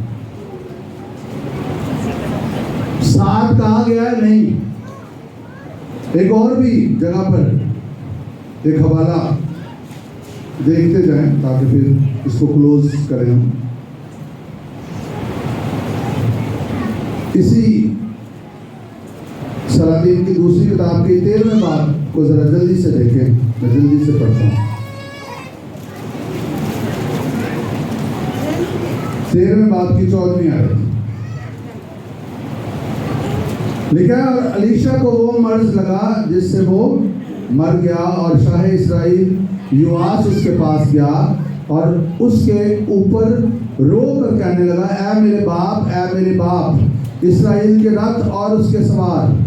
7 कहा गया है नहीं, एक और भी जगह पर एक हवाला देखते जाएं ताकि फिर इसको क्लोज करें हम। इसी सलातीन की दूसरी किताब की 13वें बाब को जरा जल्दी से देखें, मैं जल्दी से पढ़ता हूँ। 13वें बाब की 14वीं आयत लिखा है, और अलीशा को वो मर्ज लगा जिससे वो मर गया, और शाह इस्राइल युआस उसके पास गया और उसके ऊपर रो कर कहने लगा, ऐ मेरे बाप, ऐ मेरे बाप, इस्राइल के रथ और उसके सवार।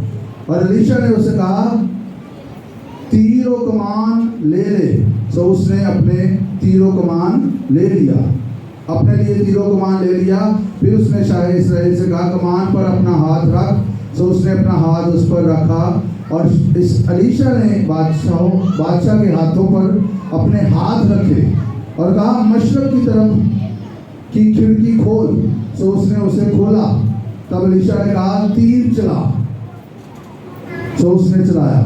और अलीशा ने उसे कहा, तीर और कमान ले ले। तो उसने अपने तीरों कमान ले लिया, अपने लिए तीरों कमान ले लिया। फिर उसने शाह इस्राइल से कहा, कमान पर अपना हाथ रख। तो उसने अपना हाथ उस पर रखा, और इस अलीशा ने बादशाह के हाथों पर अपने हाथ रखे और कहा, मशरक की तरफ की खिड़की खोल। तो उसने उसे खोला। तब अलीशा ने कहा, तीर चला। तो उसने चलाया।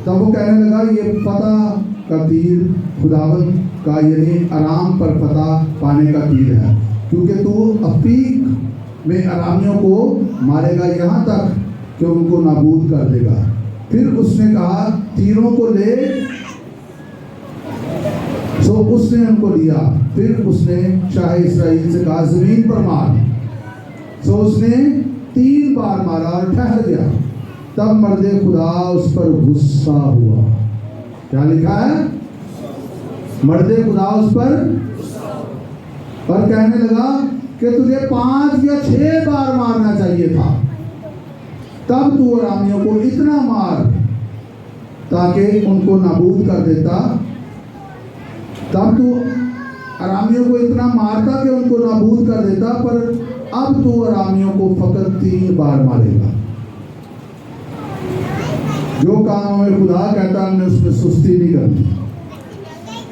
तब वो कहने लगा, ये फतह का तीर खुदावंद का, यानी आराम पर फतह पाने का तीर है, क्योंकि तू अफीक में अरामियों को मारेगा यहाँ तक कि उनको नाबूद कर देगा। फिर उसने कहा, तीरों को ले। तो उसने उनको लिया। फिर उसने शाह इस्राइल से कहा, जमीन पर मार। तो उसने 3 बार मारा और ठहर गया। तब मर्दे खुदा उस पर गुस्सा हुआ। क्या लिखा है? मर्दे खुदा उस पर और कहने लगा कि तुझे 5 या 6 बार मारना चाहिए था। तब तू अरामियों को इतना मार ताकि उनको नाबूद कर देता। तब तू अरामियों को इतना मारता कि उनको नाबूद कर देता। पर अब तू अरामियों को फकत 3 बार मारेगा। जो काम हमें खुदा कहता है हमने उसमें सुस्ती नहीं करनी।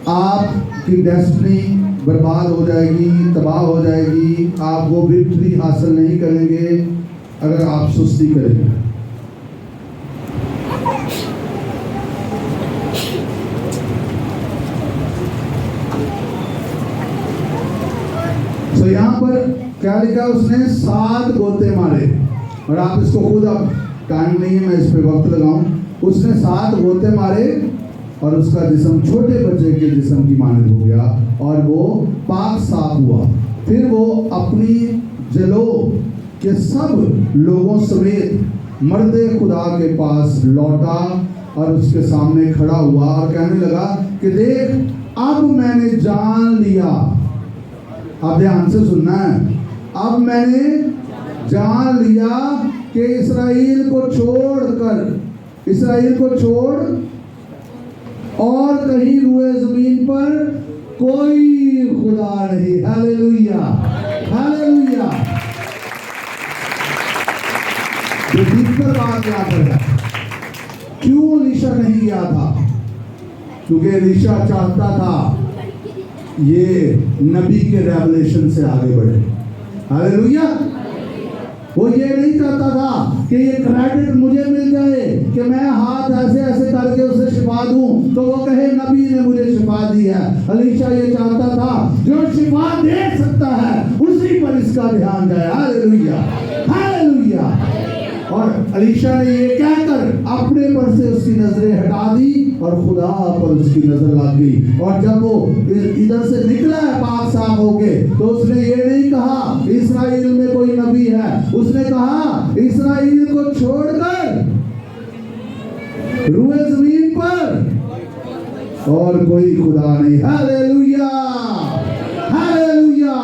आपकी डेस्टिनी बर्बाद हो जाएगी, तबाह हो जाएगी, आप वो विक्ट्री हासिल नहीं करेंगे अगर आप सुस्ती करेंगे। तो यहाँ पर क्या लिखा, उसने 7 गोते मारे। और आप इसको खुद, अब टाइम नहीं है मैं इस पे वक्त लगाऊं। उसने 7 गोते मारे और उसका जिस्म छोटे बच्चे के जिस्म की मानद हो गया और वो पाक साफ हुआ। फिर वो अपनी जलो के सब लोगों समेत मर्दे खुदा के पास लौटा और उसके सामने खड़ा हुआ और कहने लगा कि देख, अब मैंने जान लिया। अब ध्यान से सुनना है, अब मैंने जान लिया कि इस्राएल को छोड़ और कहीं रुए जमीन पर कोई खुदा नहीं। Hallelujah, hallelujah. जो भीतर बात यहाँ पर है, क्यों एलीशा नहीं गया था? क्योंकि एलीशा चाहता था ये नबी के रेवलेशन से आगे बढ़े। हालेलुया। वो ये नहीं चाहता था कि ये क्रेडिट मुझे मिल जाए कि मैं हाथ ऐसे ऐसे करके उसे शिफा दूं तो वो कहे नबी ने मुझे शिफा दी है। एलीशा ये चाहता था जो शिफा दे सकता है उसी पर इसका ध्यान जाए। Hallelujah, hallelujah. और एलीशा ने ये कहकर अपने पर से उसकी नजरें हटा दी और खुदा पर उसकी नजर लग गई। और जब वो इधर से निकला है पाक साफ होके, तो उसने ये नहीं कहा इस्राएल में कोई नबी है, उसने कहा इस्राएल को छोड़कर रुए जमीन पर और कोई खुदा नहीं। Hallelujah, hallelujah.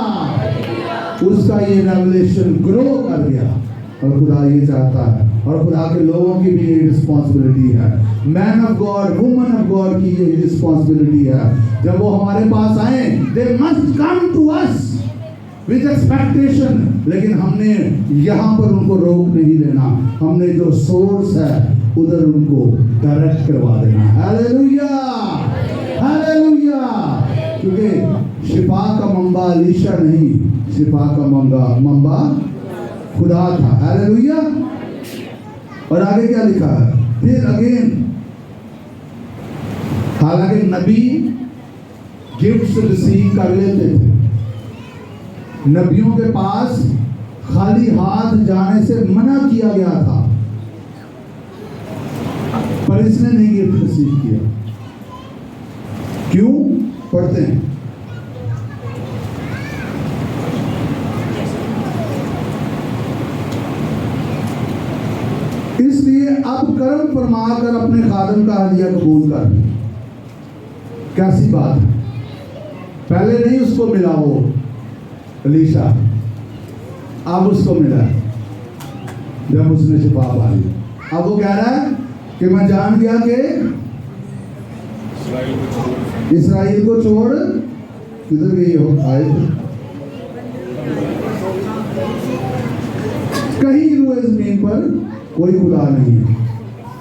उसका ये रेवलेशन ग्रो कर गया और खुदा ये चाहता है और खुदा के लोगों की भी ये रिस्पॉन्सिबिलिटी है। Man of God, woman of God की ये रिस्पॉन्सिबिलिटी है। जब वो हमारे पास आए, they must come to us with expectation. लेकिन हमने यहाँ पर उनको रोक नहीं लेना, हमने जो सोर्स है उधर उनको डायरेक्ट करवा देना। Hallelujah, hallelujah. क्योंकि शिफा का मंबा एलीशा नहीं, शिफा का मंबा खुदा था। हालेलुया। और आगे क्या लिखा है? फिर अगेन, हालांकि नबी गिफ्ट्स रिसीव कर लेते थे, नबियों के पास खाली हाथ जाने से मना किया गया था, पर इसने नहीं गिफ्ट रिसीव किया। क्यों? पढ़ते हैं। इसलिए अब कर्म फरमाकर अपने खादम का हदिया कबूल कर। कैसी बात है, पहले नहीं उसको मिला वो एलीशा, अब उसको मिला जब उसने शिफा पा ली। अब वो कह रहा है कि मैं जान गया कि इस्राएल को छोड़, किधर गई हो, आए कहीं रुए जमीन पर कोई खुदा नहीं है।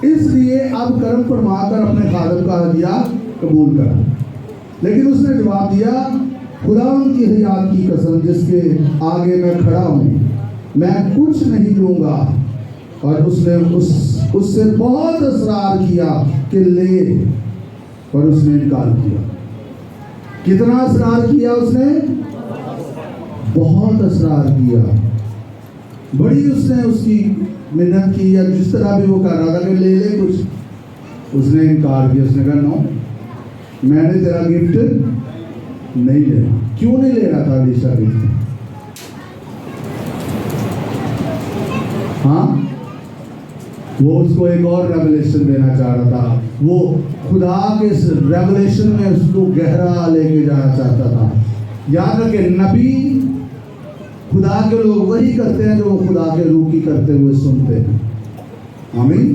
इसलिए अब कर्म फरमाकर अपने खादम का हदिया कबूल करा। लेकिन उसने जवाब दिया, खुदा उनकी हयात की कसम जिसके आगे मैं खड़ा हूँ, मैं कुछ नहीं लूँगा। और उसने उससे बहुत असरार किया कि ले, पर उसने इनकार किया। कितना असरार किया उसने? बहुत असरार किया। बड़ी उसने उसकी मिन्नत की, या जिस तरह भी वो कर रहा था कि ले ले कुछ, उसने इनकार किया। उसने कहा नो, मैंने तेरा गिफ्ट नहीं लेना। क्यों नहीं ले रहा था एलीशा गिफ्ट? हाँ, वो उसको एक और रेवलेशन देना चाह रहा था। वो खुदा के इस रेवलेशन में उसको गहरा लेके जाना चाहता था। याद रखे, नबी खुदा के लोग वही करते हैं जो खुदा के रूह की करते हुए सुनते हैं। आमीन।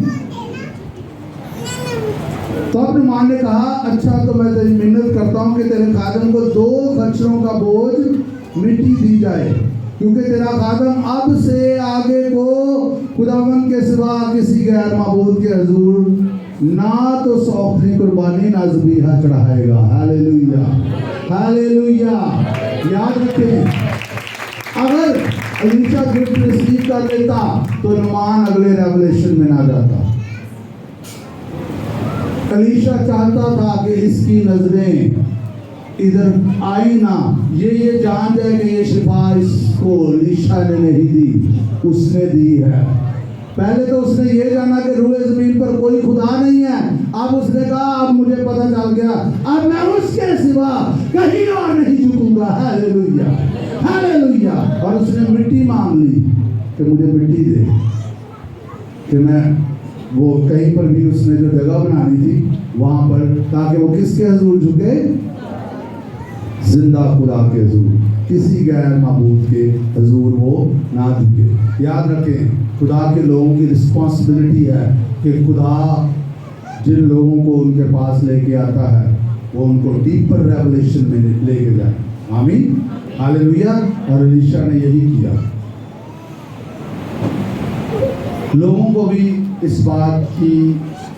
तो अपने मां ने कहा, अच्छा तो मैं तेरी मिन्नत करता हूं कि तेरे खादम को 2 खच्चरों का बोझ मिट्टी दी जाए क्योंकि तेरा खादम अब से आगे को खुदावन के सिवा किसी गैर माबूद के हजूर ना तो सौंपनी कुर्बानी ना ज़बीहा चढ़ाएगा। Hallelujah, hallelujah. याद रखें, अगर एलीशा गिफ्ट रिसीव कर लेता तो नुमान अगले रेवलेशन में ना जाता। एलीशा चाहता था कि इसकी नजरें इधर आई ना, ये जान जाए कि ये शिफा इसको एलीशा ने नहीं दी, उसने दी है। पहले तो उसने ये जाना कि रूए जमीन पर कोई खुदा नहीं है। अब उसने कहा अब मुझे पता चल गया, अब मैं उसके सिवा कहीं और नहीं झुकूंगा। Hallelujah, hallelujah. और उसने मिट्टी मांग ली कि मुझे मिट्टी दे, कि मैं वो कहीं पर भी उसने जो जगह बनानी थी वहां पर, ताकि वो किसके हजूर झुके? जिंदा खुदा के हजूर, किसी गैर माबूद के हजूर वो ना झुके। याद रखें, खुदा के लोगों की रिस्पॉन्सिबिलिटी है कि खुदा जिन लोगों को उनके पास लेके आता है वो उनको डीपर रेवलेशन में लेके जाए। आमीन, हालेलुया। और एलीशा ने यही किया। लोगों को भी इस बात की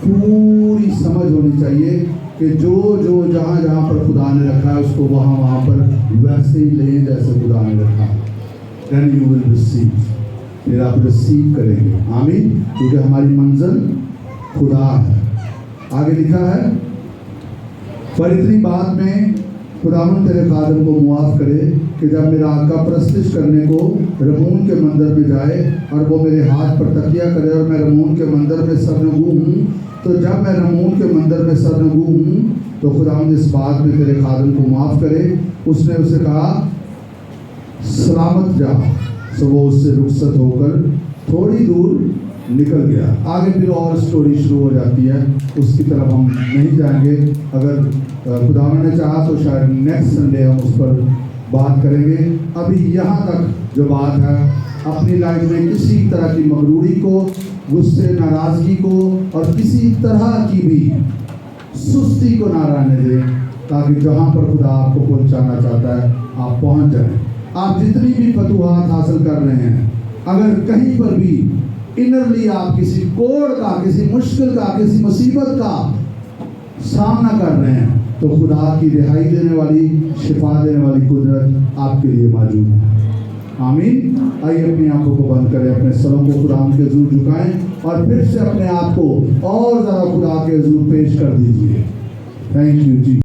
पूरी समझ होनी चाहिए कि जो जहाँ जहाँ पर खुदा ने रखा है उसको वहाँ पर वैसे ही लें जैसे खुदा ने रखा है। Then you will receive, फिर आप रिसीव करेंगे। आमीन, क्योंकि हमारी मंजिल खुदा है। आगे लिखा है, पर इतनी बात में खुदावन तेरे खादम को मुआफ करे कि जब मेरा आका प्रस्तिश करने को रमून के मंदिर में जाए और वो मेरे हाथ पर तकिया करे और मैं रमून के मंदिर में सरनगू हूँ, तो जब मैं रमून के मंदिर में सरनगू हूँ तो खुदावन इस बात में तेरे खादम को माफ़ करे। उसने उसे कहा सलामत जा। सो वो उससे रुखसत होकर थोड़ी दूर निकल गया। आगे फिर और स्टोरी शुरू हो जाती है, उसकी तरफ हम नहीं जाएंगे। अगर खुदावन ने चाहा तो शायद नेक्स्ट संडे हम उस पर बात करेंगे। अभी यहाँ तक जो बात है, अपनी लाइफ में किसी तरह की मगरूरी को, गुस्से, नाराज़गी को और किसी तरह की भी सुस्ती को ना रहने दें, ताकि जहाँ पर खुदा आपको पहुँचाना चाहता है आप पहुँच जाएं। आप जितनी भी फतूहात हासिल कर रहे हैं, अगर कहीं पर भी इनरली आप किसी कोड़ का, किसी मुश्किल का, किसी मुसीबत का सामना कर रहे हैं, तो खुदा की रिहाई देने वाली, शिफा देने वाली कुदरत आपके लिए मौजूद है। आमीन। आइए अपनी आंखों को बंद करें, अपने सरों को खुदा के हजूर झुकाएं और फिर से अपने आप को और ज़्यादा खुदा के हजूर पेश कर दीजिए। Thank you ji.